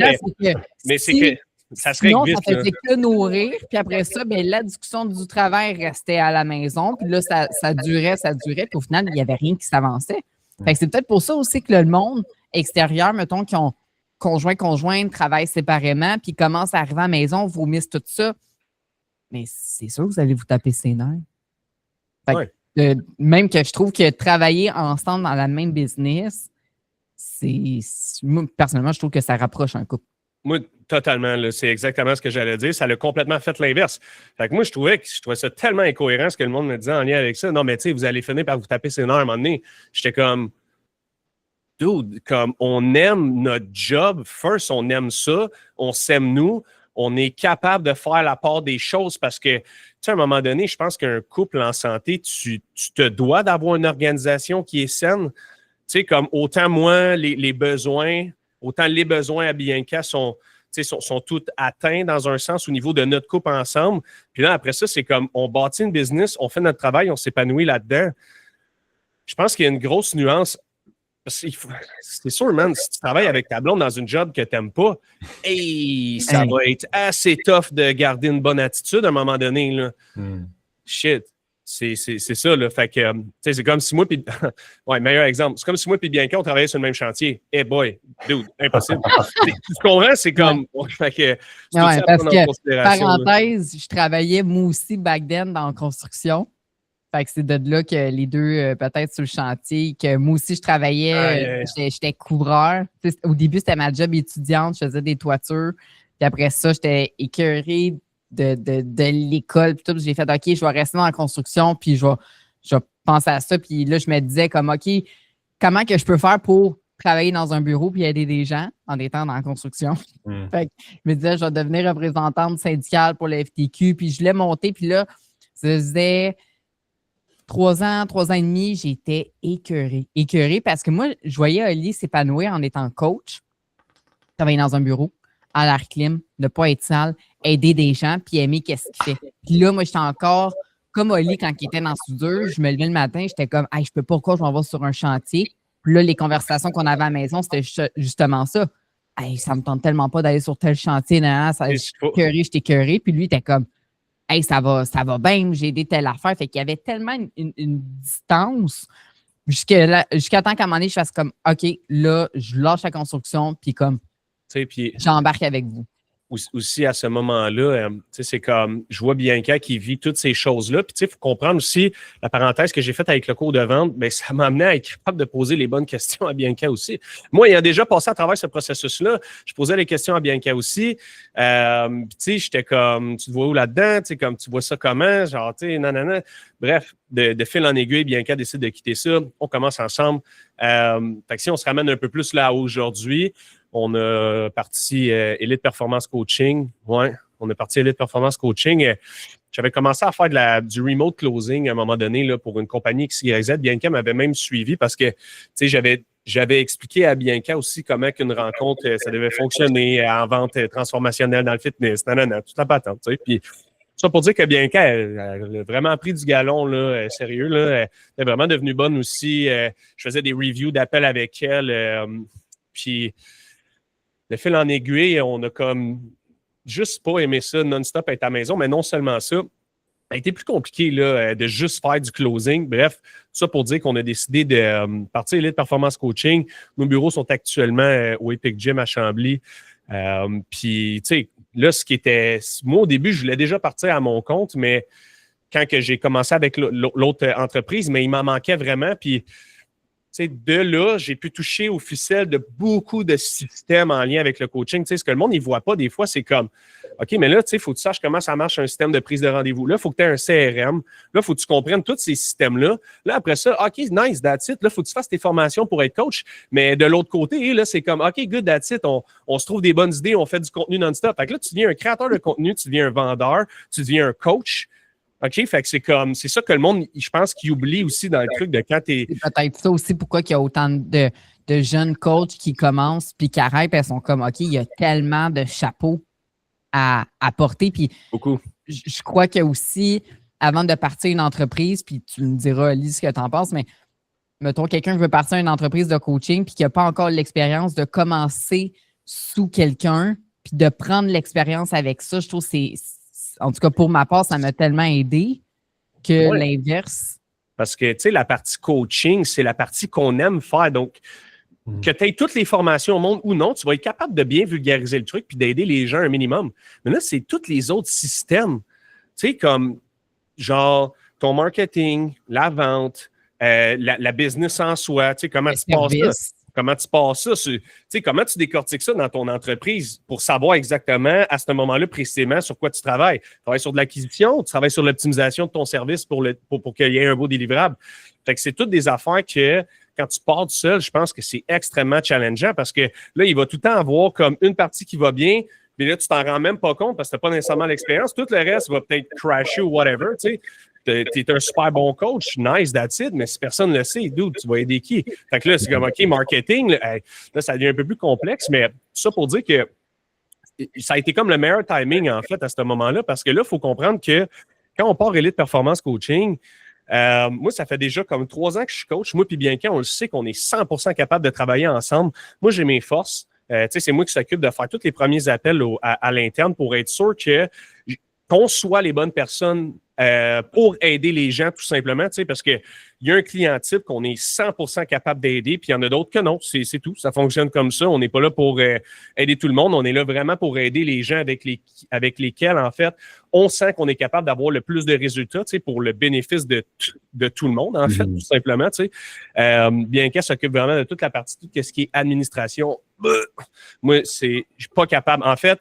Mais c'est que ça serait sinon, vite. Ça faisait que nourrir. Puis après ça, ben, la discussion du travail restait à la maison. Puis là, ça durait. Puis au final, il n'y avait rien qui s'avançait. Fait que c'est peut-être pour ça aussi que le monde extérieur, mettons, qui ont conjoint, travaillent séparément, puis commencent à arriver à la maison, vomissent tout ça. Mais c'est sûr que vous allez vous taper ses nerfs. Fait que, même que je trouve que travailler ensemble dans la même business, moi, personnellement, je trouve que ça rapproche un couple. Moi, totalement. Là, c'est exactement ce que j'allais dire. Ça l'a complètement fait l'inverse. Fait que moi, je trouvais ça tellement incohérent ce que le monde me disait en lien avec ça. Non, mais tu sais, vous allez finir par vous taper ses nerfs à un moment donné. J'étais comme, dude, comme on aime notre job. First, on aime ça. On s'aime nous. On est capable de faire la part des choses parce que, tu sais, à un moment donné, je pense qu'un couple en santé, tu te dois d'avoir une organisation qui est saine. Tu sais, comme autant moi, les besoins, autant les besoins à Bianca sont tous atteints dans un sens au niveau de notre couple ensemble. Puis là, après ça, c'est comme on bâtit une business, on fait notre travail, on s'épanouit là-dedans. Je pense qu'il y a une grosse nuance. C'est sûr, man, si tu travailles avec ta blonde dans une job que tu n'aimes pas, ça va être assez tough de garder une bonne attitude à un moment donné. Là. Shit. C'est ça, là. Fait que, tu sais, c'est comme si moi, puis. Ouais, meilleur exemple. C'est comme si moi et Bianca, on travaillait sur le même chantier. Hey boy, dude, impossible. Tu comprends? C'est comme. Fait que. Parce que, parenthèse, je travaillais moi aussi back then dans la construction. Fait que c'est de là que les deux, peut-être sur le chantier, que moi aussi, je travaillais, j'étais couvreur. Tu sais, au début, c'était ma job étudiante, je faisais des toitures. Puis après ça, j'étais écœurée de l'école. Puis tout, j'ai fait, OK, je vais rester dans la construction, puis je vais penser à ça. Puis là, je me disais comme, OK, comment que je peux faire pour travailler dans un bureau puis aider des gens en étant dans la construction? Fait que je me disais, je vais devenir représentante syndicale pour le FTQ. Puis je l'ai monté, puis là, ça faisait 3 ans et demi, j'étais écœurée. Écœurée parce que moi, je voyais Oli s'épanouir en étant coach, travailler dans un bureau, à l'air clim, ne pas être sale, aider des gens, puis aimer qu'est-ce qu'il fait. Puis là, moi, j'étais encore comme Oli quand il était dans soudure. Je me levais le matin, j'étais comme, hey, je peux pas, pourquoi je m'en vais sur un chantier. Puis là, les conversations qu'on avait à la maison, c'était justement ça. Hey, ça me tente tellement pas d'aller sur tel chantier, j'étais écœurée. Puis lui, il était comme, hey, ça va bien, j'ai aidé telle affaire. Fait qu'il y avait tellement une distance jusqu'à temps qu'à un moment donné, je fasse comme, OK, là, je lâche la construction, puis comme, j'embarque avec vous. Aussi, à ce moment-là, c'est comme, je vois Bianca qui vit toutes ces choses-là. Puis, il faut comprendre aussi, la parenthèse que j'ai faite avec le cours de vente, bien, ça m'a amené à être capable de poser les bonnes questions à Bianca aussi. Moi, ayant déjà passé à travers ce processus-là, je posais les questions à Bianca aussi. J'étais comme, tu te vois où là-dedans? Comme, tu vois ça comment? Genre, nanana. Bref, de fil en aiguille, Bianca décide de quitter ça. On commence ensemble. Fait que si on se ramène un peu plus là aujourd'hui, on a parti Elite Performance Coaching. Ouais, on est parti Elite Performance Coaching. J'avais commencé à faire du remote closing à un moment donné là, pour une compagnie XYZ. Bianca m'avait même suivi parce que j'avais expliqué à Bianca aussi comment qu'une rencontre, ça devait fonctionner en vente transformationnelle dans le fitness, toute la patente. Puis ça pour dire que Bianca, elle a vraiment pris du galon, là, sérieux. Là, elle est vraiment devenue bonne aussi. Je faisais des reviews d'appels avec elle. Puis de fil en aiguille, on a comme juste pas aimé ça non-stop être à la maison, mais non seulement ça, ça a été plus compliqué là, de juste faire du closing. Bref, tout ça pour dire qu'on a décidé de partir Elite Performance Coaching. Nos bureaux sont actuellement au Epic Gym à Chambly. Puis, tu sais, là, ce qui était... Moi, au début, je voulais déjà partir à mon compte, mais quand que j'ai commencé avec l'autre entreprise, mais il m'en manquait vraiment. Puis, de là, j'ai pu toucher au ficelle de beaucoup de systèmes en lien avec le coaching. Ce que le monde ne voit pas des fois, c'est comme, OK, mais là, il faut que tu saches comment ça marche un système de prise de rendez-vous. Là, il faut que tu aies un CRM. Là, il faut que tu comprennes tous ces systèmes-là. Là, après ça, OK, nice, that's it. Là, il faut que tu fasses tes formations pour être coach. Mais de l'autre côté, là, c'est comme, OK, good, that's it. On se trouve des bonnes idées, on fait du contenu non-stop. Fait que là, tu deviens un créateur de contenu, tu deviens un vendeur, tu deviens un coach. OK, fait que c'est ça que le monde, je pense, qu'il oublie aussi dans le truc de quand tu es. C'est peut-être ça aussi pourquoi il y a autant de jeunes coachs qui commencent puis qui arrêtent, elles sont comme, OK, il y a tellement de chapeaux à porter. Puis beaucoup. Je crois que aussi, avant de partir une entreprise, puis tu me diras, Lise, ce que tu en penses, mais mettons, quelqu'un qui veut partir une entreprise de coaching puis qui n'a pas encore l'expérience de commencer sous quelqu'un puis de prendre l'expérience avec ça, je trouve que c'est en tout cas, pour ma part, ça m'a tellement aidé que l'inverse. Parce que, tu sais, la partie coaching, c'est la partie qu'on aime faire. Donc, que tu aies toutes les formations au monde ou non, tu vas être capable de bien vulgariser le truc puis d'aider les gens un minimum. Mais là, c'est tous les autres systèmes. Tu sais, comme, genre, ton marketing, la vente, la business en soi, tu sais, comment tu passes ça? Comment tu passes ça? Tu sais, comment tu décortiques ça dans ton entreprise pour savoir exactement à ce moment-là précisément sur quoi tu travailles? Tu travailles sur de l'acquisition, tu travailles sur l'optimisation de ton service pour qu'il y ait un beau délivrable. Fait que c'est toutes des affaires que quand tu pars tout seul, je pense que c'est extrêmement challengeant parce que là, il va tout le temps avoir comme une partie qui va bien, mais là, tu t'en rends même pas compte parce que tu n'as pas nécessairement l'expérience. Tout le reste va peut-être crasher ou whatever, tu sais. Tu es un super bon coach, nice, that's it, mais si personne ne le sait, dude, tu vas aider qui? Fait que là, c'est comme, OK, marketing, là, ça devient un peu plus complexe, mais tout ça pour dire que ça a été comme le meilleur timing, en fait, à ce moment-là, parce que là, il faut comprendre que quand on part Elite Performance Coaching, moi, ça fait déjà comme 3 ans que je suis coach. Moi puis Bianca, on le sait qu'on est 100% capable de travailler ensemble. Moi, j'ai mes forces. C'est moi qui s'occupe de faire tous les premiers appels à l'interne pour être sûr que qu'on soit les bonnes personnes pour aider les gens, tout simplement, tu sais, parce qu'il y a un client type qu'on est 100% capable d'aider, puis il y en a d'autres que non. C'est tout. Ça fonctionne comme ça. On n'est pas là pour aider tout le monde. On est là vraiment pour aider les gens avec lesquels, en fait, on sent qu'on est capable d'avoir le plus de résultats, tu sais, pour le bénéfice de tout le monde, en fait, tout simplement, tu sais. Bianca s'occupe vraiment de toute la partie, tout ce qui est administration. Moi, je suis pas capable. En fait,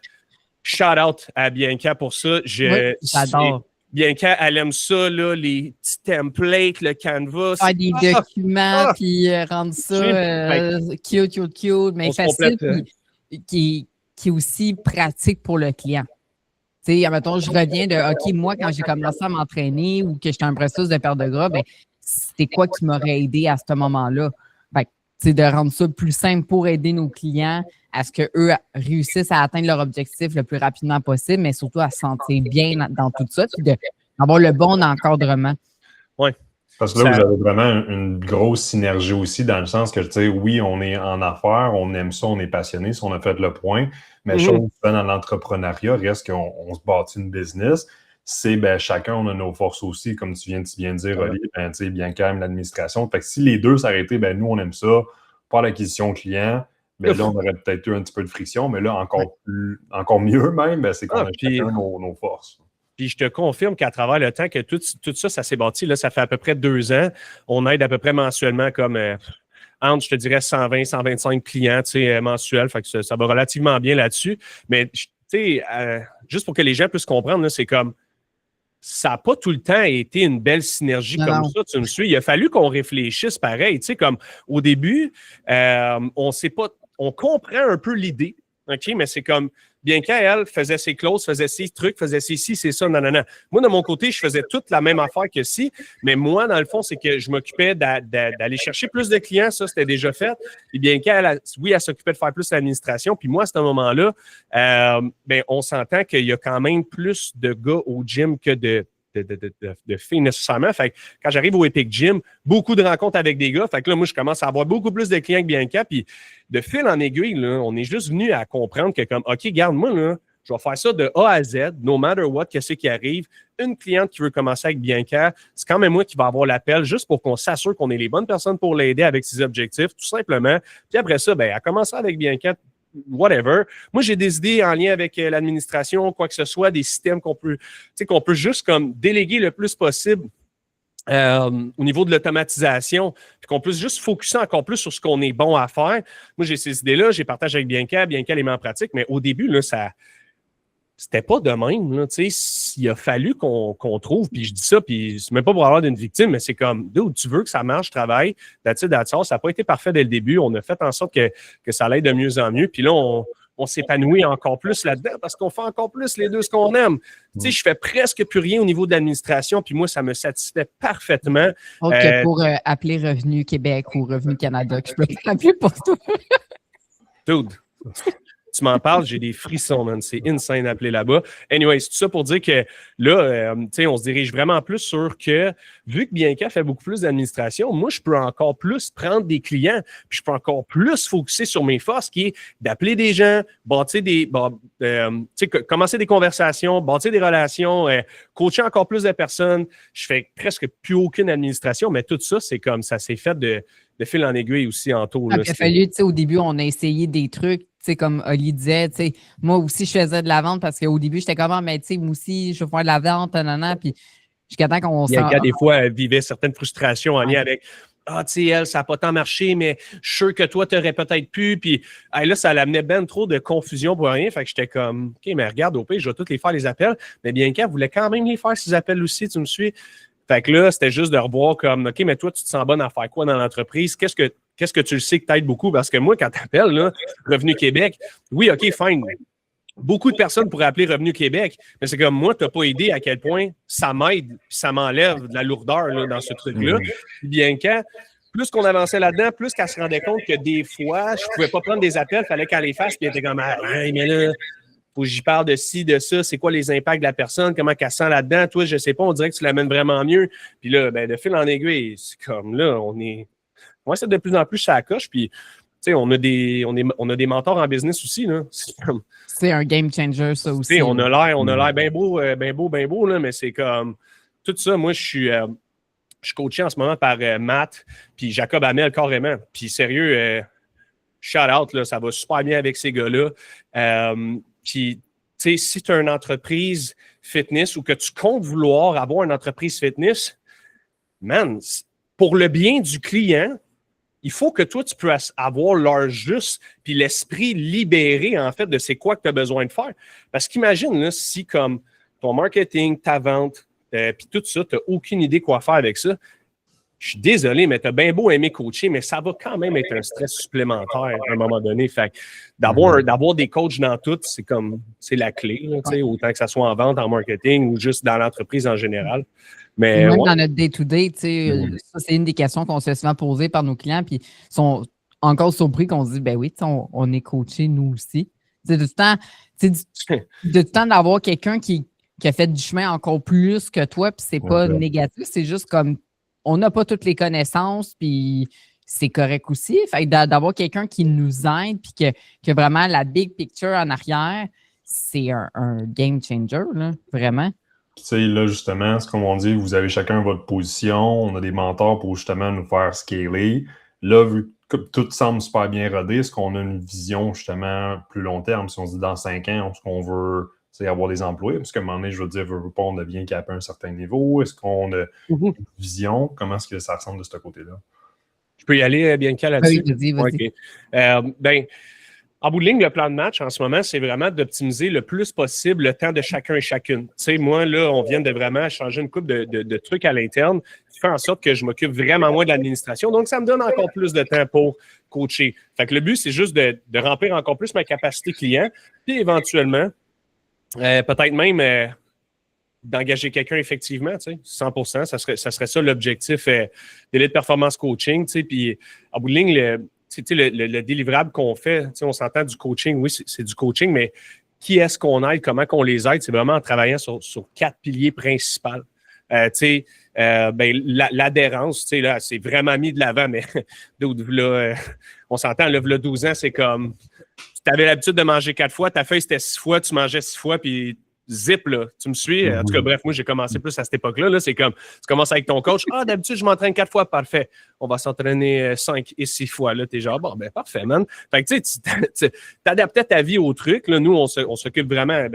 shout out à Bianca pour ça. Oui, j'adore. Bianca, elle aime ça, là, les petits templates, le canvas. Faire des documents, puis rendre ça cute, mais facile, puis qui est aussi pratique pour le client. Tu sais, admettons, je reviens de, OK, moi, quand j'ai commencé à m'entraîner ou que j'étais un processus de perte de gras, ben, c'était quoi qui m'aurait aidé à ce moment-là? Ben, c'est de rendre ça plus simple pour aider nos clients à ce qu'eux réussissent à atteindre leur objectif le plus rapidement possible, mais surtout à se sentir bien dans tout ça, puis d'avoir le bon encadrement. Oui. Parce que là, vous avez vraiment une grosse synergie aussi, dans le sens que, tu sais, oui, on est en affaires, on aime ça, on est passionné, si on a fait le point, mais chose dans l'entrepreneuriat, reste qu'on se bâtit une business, c'est, chacun, on a nos forces aussi, comme tu viens de dire, Oli, tu sais, bien quand même l'administration. Fait que si les deux s'arrêtaient, nous, on aime ça, pas l'acquisition client, là, on aurait peut-être eu un petit peu de friction, mais là, encore mieux même, c'est qu'on a chacun nos forces. Puis je te confirme qu'à travers le temps que tout ça, ça s'est bâti. Là, ça fait à peu près 2 ans. On aide à peu près mensuellement comme entre, je te dirais, 120, 125 clients mensuels. Fait que ça va relativement bien là-dessus. Mais tu sais, juste pour que les gens puissent comprendre, là, c'est comme ça n'a pas tout le temps été une belle synergie comme ça, tu me suis. Il a fallu qu'on réfléchisse pareil. Tu sais, comme au début, on comprend un peu l'idée, OK, mais c'est comme Bianca, elle, faisait ses clauses, faisait ses trucs, faisait ses ci, c'est ça, non. Moi, de mon côté, je faisais toute la même affaire que si, mais moi, dans le fond, c'est que je m'occupais d'aller chercher plus de clients, ça, c'était déjà fait. Et Bianca, elle s'occupait de faire plus l'administration, puis moi, à ce moment-là, on s'entend qu'il y a quand même plus de gars au gym que de filles nécessairement. Fait que quand j'arrive au Epic Gym, beaucoup de rencontres avec des gars. Fait que là, moi, je commence à avoir beaucoup plus de clients que Bianca. Puis de fil en aiguille, là, on est juste venu à comprendre que comme, OK, garde moi, là, je vais faire ça de A à Z, no matter what, qu'est-ce qui arrive. Une cliente qui veut commencer avec Bianca, c'est quand même moi qui va avoir l'appel juste pour qu'on s'assure qu'on est les bonnes personnes pour l'aider avec ses objectifs, tout simplement. Puis après ça, elle commence avec Bianca, whatever. Moi, j'ai des idées en lien avec l'administration, quoi que ce soit, des systèmes qu'on peut juste comme déléguer le plus possible au niveau de l'automatisation, puis qu'on puisse juste focusser encore plus sur ce qu'on est bon à faire. Moi, j'ai ces idées-là, j'ai partagé avec Bianca les met en pratique, mais au début, là, c'était pas de même. Là, il a fallu qu'on trouve, puis je dis ça, puis c'est même pas pour avoir d'une victime, mais c'est comme, d'où tu veux que ça marche, travaille, ça n'a pas été parfait dès le début. On a fait en sorte que ça allait de mieux en mieux. Puis là, on s'épanouit encore plus là-dedans parce qu'on fait encore plus les deux ce qu'on aime. Tu sais, je fais presque plus rien au niveau de l'administration, puis moi, ça me satisfait parfaitement. OK, pour appeler Revenu Québec ou Revenu Canada, je peux t'appeler pour toi. Dude. Tu m'en parles, j'ai des frissons, man. C'est insane d'appeler là-bas. Anyway, c'est tout ça pour dire que là, on se dirige vraiment plus sur que, vu que Bianca fait beaucoup plus d'administration, moi, je peux encore plus prendre des clients, puis je peux encore plus focuser sur mes forces, qui est d'appeler des gens, commencer des conversations, bâtir des relations, coacher encore plus de personnes. Je fais presque plus aucune administration, mais tout ça, c'est comme ça s'est fait de fil en aiguille aussi en taux. Il a fallu, au début, on a essayé des trucs. Comme Oli disait, moi aussi, je faisais de la vente parce qu'au début, j'étais comme, mais moi aussi, je veux faire de la vente, puis jusqu'à temps qu'on s'en... Il y a des fois, elle vivait certaines frustrations en lien avec elle, ça n'a pas tant marché, mais je suis sûr que toi, tu aurais peut-être pu. Puis là, ça l'amenait ben trop de confusion pour rien. Fait que j'étais comme, OK, mais regarde, au pire, je vais tous les faire les appels. Mais Bianca voulait quand même les faire, ces appels aussi, tu me suis. Fait que là, c'était juste de revoir comme, OK, mais toi, tu te sens bonne à faire quoi dans l'entreprise? Qu'est-ce que tu le sais que t'aides beaucoup? Parce que moi, quand tu appelles, là, Revenu Québec, oui, OK, fine. Beaucoup de personnes pourraient appeler Revenu Québec, mais c'est comme moi, tu n'as pas idée à quel point ça m'aide et ça m'enlève de la lourdeur là, dans ce truc-là. Bien que, plus qu'on avançait là-dedans, plus qu'elle se rendait compte que des fois, je ne pouvais pas prendre des appels, il fallait qu'elle les fasse, puis elle était comme, hey, mais là, faut que j'y parle de ci, de ça, c'est quoi les impacts de la personne, comment qu'elle sent là-dedans. Toi, je ne sais pas, on dirait que tu l'amènes vraiment mieux. Puis là, de fil en aiguille, c'est comme là, on essaie de plus en plus ça coche. Puis sais, on a des mentors en business aussi, là. C'est un game changer, ça aussi. On a l'air bien beau, là, mais c'est comme tout ça. Moi, je suis coaché en ce moment par Matt puis Jacob Hamel carrément. Puis sérieux, shout out, là, ça va super bien avec ces gars-là. Puis, tu sais, si tu as une entreprise fitness ou que tu comptes vouloir avoir une entreprise fitness, man, pour le bien du client, il faut que toi, tu puisses avoir l'heure juste puis l'esprit libéré, en fait, de c'est quoi que tu as besoin de faire. Parce qu'imagine, là, si comme ton marketing, ta vente, puis tout ça, tu n'as aucune idée quoi faire avec ça. Je suis désolé, mais tu as bien beau aimer coacher, mais ça va quand même être un stress supplémentaire à un moment donné. Fait que d'avoir des coachs dans tout, c'est la clé, là, autant que ça soit en vente, en marketing ou juste dans l'entreprise en général. Mais même dans notre day-to-day, ça, c'est une des questions qu'on se fait souvent poser par nos clients, puis ils sont encore surpris qu'on se dit, ben oui, on est coaché nous aussi. C'est du temps d'avoir quelqu'un qui a fait du chemin encore plus que toi, puis c'est pas négatif, c'est juste comme on n'a pas toutes les connaissances, puis c'est correct aussi. Fait que d'avoir quelqu'un qui nous aide, puis que vraiment la big picture en arrière, c'est un game changer, là, vraiment. Tu sais, là, justement, c'est comme on dit, vous avez chacun votre position, on a des mentors pour justement nous faire scaler. Là, vu que tout semble super bien rodé, est-ce qu'on a une vision justement plus long terme? Si on se dit dans 5 ans, est-ce qu'on veut avoir des employés? Parce qu'à un moment donné, je veux dire, on devient capé à un certain niveau. Est-ce qu'on a une vision? Comment est-ce que ça ressemble de ce côté-là? Je peux y aller, Bianca, là-dessus? Oui, vas-y. Okay. En bout de ligne, le plan de match, en ce moment, c'est vraiment d'optimiser le plus possible le temps de chacun et chacune. Tu sais, moi, là, on vient de vraiment changer une couple de trucs à l'interne qui fait en sorte que je m'occupe vraiment moins de l'administration. Donc, ça me donne encore plus de temps pour coacher. Fait que le but, c'est juste de remplir encore plus ma capacité client, puis éventuellement, peut-être même d'engager quelqu'un effectivement, tu sais, 100%. Ça serait ça l'objectif d'Elite Performance Coaching, tu sais, puis en bout de ligne, le délivrable qu'on fait, on s'entend du coaching, oui, c'est du coaching, mais qui est-ce qu'on aide, comment qu'on les aide, c'est vraiment en travaillant sur 4 piliers principaux. L'adhérence, là, c'est vraiment mis de l'avant, mais là, on s'entend, là, 12 ans, c'est comme, tu avais l'habitude de manger 4 fois, ta feuille, c'était 6 fois, tu mangeais 6 fois, puis zip, là, tu me suis? En tout cas, bref, moi, j'ai commencé plus à cette époque-là. Là, c'est comme, tu commences avec ton coach. Ah, d'habitude, je m'entraîne 4 fois, parfait. On va s'entraîner 5 et 6 fois. Là, t'es genre, bon, ben, parfait, man. Fait que, tu t'adaptais ta vie au truc. Là, nous, on s'occupe vraiment,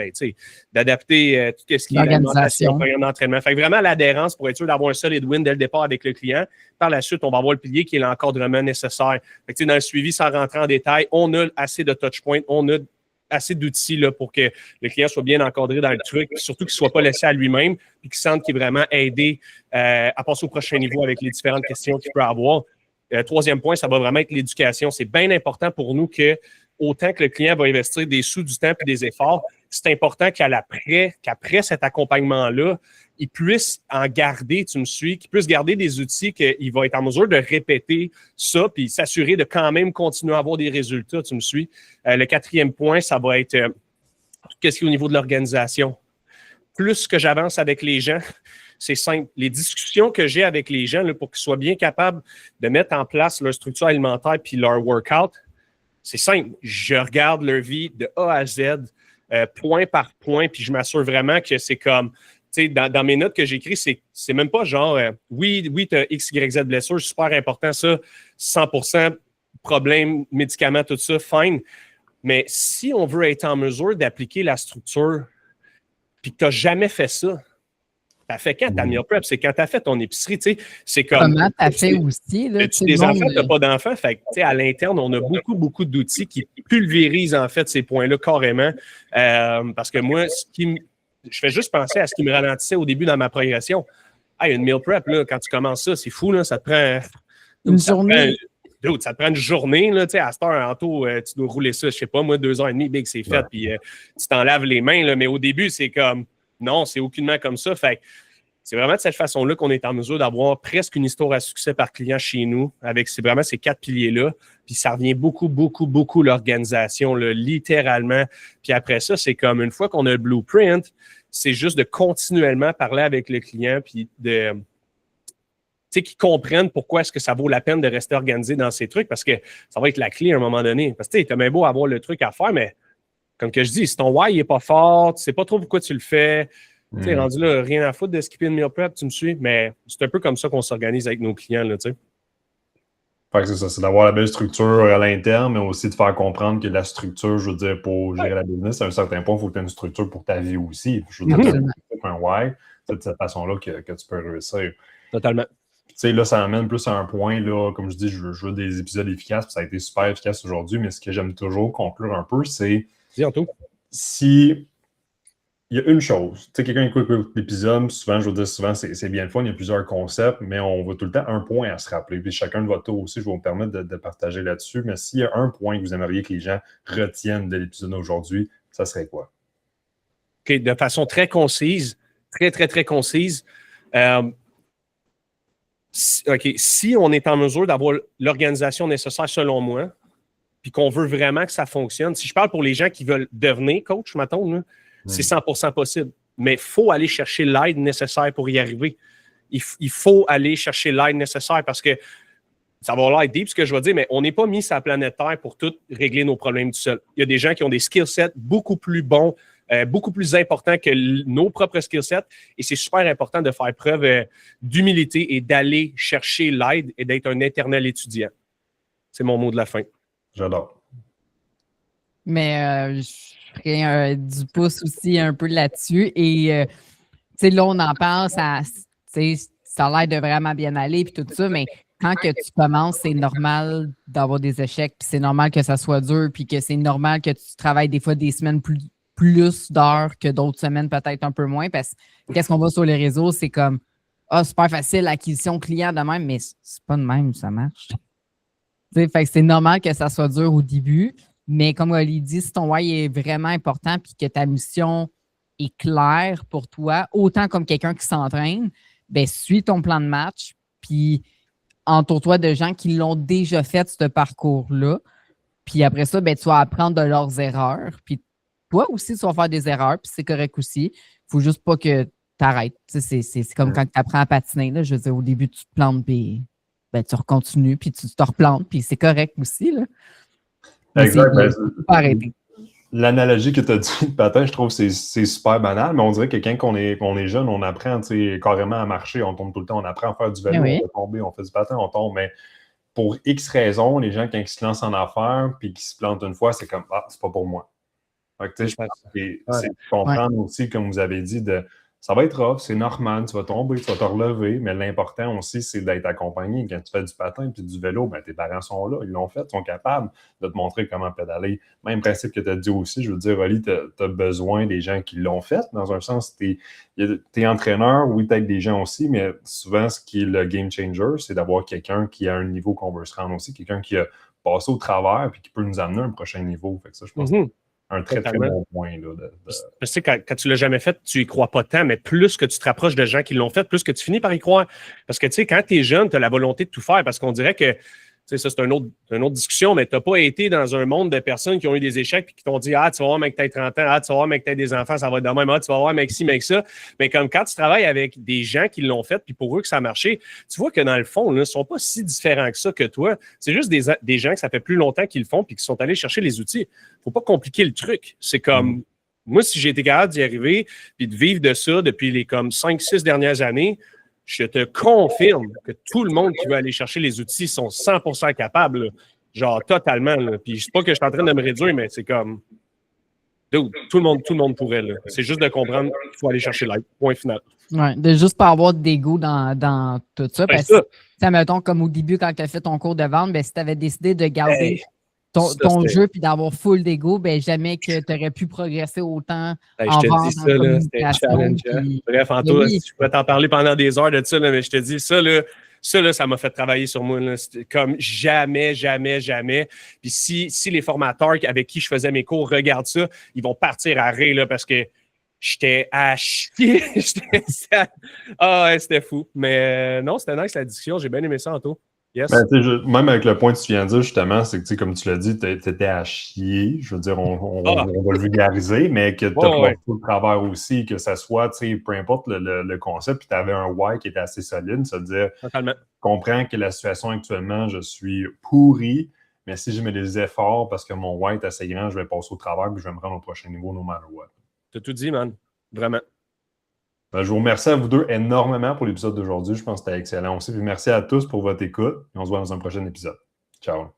d'adapter tout ce qui est l'alimentation, l'entraînement. Fait que vraiment, l'adhérence pour être sûr d'avoir un solid win dès le départ avec le client. Par la suite, on va avoir le pilier qui est l'encadrement nécessaire. Fait que, dans le suivi, sans rentrer en détail, on a assez de touch points, on a assez d'outils là, pour que le client soit bien encadré dans le truc, surtout qu'il ne soit pas laissé à lui-même, puis qu'il sente qu'il est vraiment aidé à passer au prochain niveau avec les différentes questions qu'il peut avoir. Troisième point, ça va vraiment être l'éducation. C'est bien important pour nous que, autant que le client va investir des sous, du temps et des efforts, c'est important qu'après cet accompagnement-là, il puisse en garder, tu me suis, qu'il puisse garder des outils qu'il va être en mesure de répéter ça puis s'assurer de quand même continuer à avoir des résultats, tu me suis. Le quatrième point, ça va être qu'est-ce qui est au niveau de l'organisation. Plus que j'avance avec les gens, c'est simple. Les discussions que j'ai avec les gens là, pour qu'ils soient bien capables de mettre en place leur structure alimentaire puis leur workout, c'est simple. Je regarde leur vie de A à Z, point par point, puis je m'assure vraiment que c'est comme... Dans mes notes que j'écris, c'est même pas genre oui, tu as X, Y, Z blessure, super important, ça, 100%, problème, médicaments, tout ça, fine. Mais si on veut être en mesure d'appliquer la structure, puis que tu n'as jamais fait ça, tu as fait quand ta meal prep? C'est quand tu as fait ton épicerie, tu sais. C'est comme. Comment tu as fait aussi? Là, tu as des enfants, tu n'as pas d'enfants. Fait que, à l'interne, on a beaucoup d'outils qui pulvérisent en fait ces points-là carrément. Parce que moi, je fais juste penser à ce qui me ralentissait au début dans ma progression. Hey, une meal prep, là, quand tu commences ça, c'est fou, là, ça te prend une journée. Ça te prend une journée. Là, à cette heure, Anto, tu dois rouler ça, je sais pas, moi, 2h30, big, c'est fait, puis tu t'en laves les mains. Là, mais au début, c'est comme, non, c'est aucunement comme ça. Fait c'est vraiment de cette façon-là qu'on est en mesure d'avoir presque une histoire à succès par client chez nous, avec vraiment ces 4 piliers-là. Puis ça revient beaucoup l'organisation, là, littéralement. Puis après ça, c'est comme une fois qu'on a le blueprint, c'est juste de continuellement parler avec le client, puis qui comprennent pourquoi est-ce que ça vaut la peine de rester organisé dans ces trucs, parce que ça va être la clé à un moment donné. Parce que tu as bien beau avoir le truc à faire, mais comme que je dis, si ton why n'est pas fort, tu ne sais pas trop pourquoi tu le fais, tu sais, rendu là, rien à foutre de skipper une meal prep, tu me suis, mais c'est un peu comme ça qu'on s'organise avec nos clients, là, tu sais. Fait que c'est ça, c'est d'avoir la belle structure à l'interne, mais aussi de faire comprendre que la structure, je veux dire, pour gérer la business, à un certain point, il faut que tu aies une structure pour ta vie aussi. Je veux dire, un why, c'est de cette façon-là que tu peux réussir. Totalement. Tu sais, là, ça amène plus à un point, là, comme je dis, je veux des épisodes efficaces, puis ça a été super efficace aujourd'hui, mais ce que j'aime toujours conclure un peu, c'est si il y a une chose, tu sais, quelqu'un écoute l'épisode, souvent, je veux dire, souvent, c'est bien le fun, il y a plusieurs concepts, mais on voit tout le temps un point à se rappeler. Puis chacun de votre tour aussi, je vais vous permettre de partager là-dessus, mais s'il y a un point que vous aimeriez que les gens retiennent de l'épisode d'aujourd'hui, ça serait quoi? OK, de façon très concise, très, très, très concise. Si on est en mesure d'avoir l'organisation nécessaire selon moi, puis qu'on veut vraiment que ça fonctionne, si je parle pour les gens qui veulent devenir coach, mettons, c'est 100% possible. Mais il faut aller chercher l'aide nécessaire pour y arriver. Il faut aller chercher l'aide nécessaire parce que ça va avoir l'air deep ce que je vais dire, mais on n'est pas mis sur la planète Terre pour tout régler nos problèmes tout seul. Il y a des gens qui ont des skill sets beaucoup plus bons, beaucoup plus importants que nos propres skill sets. Et c'est super important de faire preuve d'humilité et d'aller chercher l'aide et d'être un éternel étudiant. C'est mon mot de la fin. J'adore. Mais je ferai du pouce aussi un peu là-dessus. Et tu sais, là, on en parle, ça a l'air de vraiment bien aller puis tout ça, mais quand que tu commences, c'est normal d'avoir des échecs, puis c'est normal que ça soit dur, puis que c'est normal que tu travailles des fois des semaines plus d'heures que d'autres semaines, peut-être un peu moins, parce que qu'est-ce qu'on voit sur les réseaux, c'est comme super facile, l'acquisition client de même, mais c'est pas de même, ça marche. Fait que c'est normal que ça soit dur au début, mais comme Oli dit, si ton why est vraiment important puis que ta mission est claire pour toi, autant comme quelqu'un qui s'entraîne, ben suis ton plan de match, puis entoure-toi de gens qui l'ont déjà fait, ce parcours-là. Puis après ça, ben, tu vas apprendre de leurs erreurs. Puis toi aussi, tu vas faire des erreurs, puis c'est correct aussi. Il faut juste pas que tu arrêtes. C'est comme quand tu apprends à patiner. Là, je veux dire, au début, tu te plantes, puis ben, tu recontinues, puis tu te replantes, puis c'est correct aussi. Là. Exact. Il faut pas arrêter. L'analogie que tu as dit de patin, je trouve que c'est super banal, mais on dirait que quand on est jeune, on apprend carrément à marcher, on tombe tout le temps, on apprend à faire du vélo, on va tomber, on fait du patin, on tombe, mais pour X raisons, les gens, quand ils se lancent en affaires puis qu'ils se plantent une fois, c'est comme « Ah, c'est pas pour moi ». Je pense que c'est comprendre aussi, comme vous avez dit, ça va être rough, c'est normal, tu vas tomber, tu vas te relever, mais l'important aussi, c'est d'être accompagné. Quand tu fais du patin et du vélo, ben, tes parents sont là, ils l'ont fait, ils sont capables de te montrer comment pédaler. Même principe que tu as dit aussi, je veux dire, Oli, tu as besoin des gens qui l'ont fait. Dans un sens, tu es entraîneur, oui, peut-être des gens aussi, mais souvent, ce qui est le game changer, c'est d'avoir quelqu'un qui a un niveau qu'on veut se rendre aussi, quelqu'un qui a passé au travers et qui peut nous amener à un prochain niveau. Fait que ça, je pense un très, très bon point. Là, Tu sais, quand tu ne l'as jamais fait, tu n'y crois pas tant, mais plus que tu te rapproches de gens qui l'ont fait, plus que tu finis par y croire. Parce que, tu sais, quand tu es jeune, tu as la volonté de tout faire, parce qu'on dirait que, tu sais, ça, c'est une autre discussion, mais tu n'as pas été dans un monde de personnes qui ont eu des échecs et qui t'ont dit « Ah, tu vas voir, mec, tu as 30 ans. Ah, tu vas voir, mec, tu as des enfants, ça va être de même. Ah, tu vas voir, mec, ci, mec, ça. » Mais comme quand tu travailles avec des gens qui l'ont fait, puis pour eux que ça a marché, tu vois que dans le fond, ils ne sont pas si différents que ça que toi. C'est juste des gens que ça fait plus longtemps qu'ils le font puis qui sont allés chercher les outils. Il ne faut pas compliquer le truc. C'est comme, moi, si j'ai été capable d'y arriver puis de vivre de ça depuis les comme 5-6 dernières années, je te confirme que tout le monde qui veut aller chercher les outils sont 100% capables. Là. Genre, totalement. Là. Puis, je ne sais pas que je suis en train de me réduire, mais c'est comme... Dude, tout le monde pourrait. Là. C'est juste de comprendre qu'il faut aller chercher l'aide. Point final. Oui, de juste pas avoir d'ego dans tout ça. Parce que, mettons, comme au début, quand tu as fait ton cours de vente, ben, si tu avais décidé de garder ton jeu puis d'avoir full d'ego, ben jamais que tu aurais pu progresser autant en vente, je te dis ça, là, c'était challenge. Bref, Antoine, je pourrais t'en parler pendant des heures de ça, là, mais je te dis ça, là, ça m'a fait travailler sur moi. Là. Comme jamais. Puis si les formateurs avec qui je faisais mes cours regardent ça, ils vont partir à rire là, parce que j'étais à chier. C'était fou. Mais non, c'était nice la discussion. J'ai bien aimé ça, Anto. Yes. Ben, même avec le point que tu viens de dire, justement, c'est que, comme tu l'as dit, tu étais à chier. Je veux dire, on va le vulgariser, mais que tu as passé au travers aussi, que ça soit, peu importe le concept, puis tu avais un why qui était assez solide, ça veut dire, Totalement. je comprends que la situation actuellement, je suis pourri, mais si je mets des efforts parce que mon why est assez grand, je vais passer au travers, puis je vais me rendre au prochain niveau, no matter what. Tu as tout dit, man. Vraiment. Ben, je vous remercie à vous deux énormément pour l'épisode d'aujourd'hui. Je pense que c'était excellent aussi. Puis merci à tous pour votre écoute. Et on se voit dans un prochain épisode. Ciao.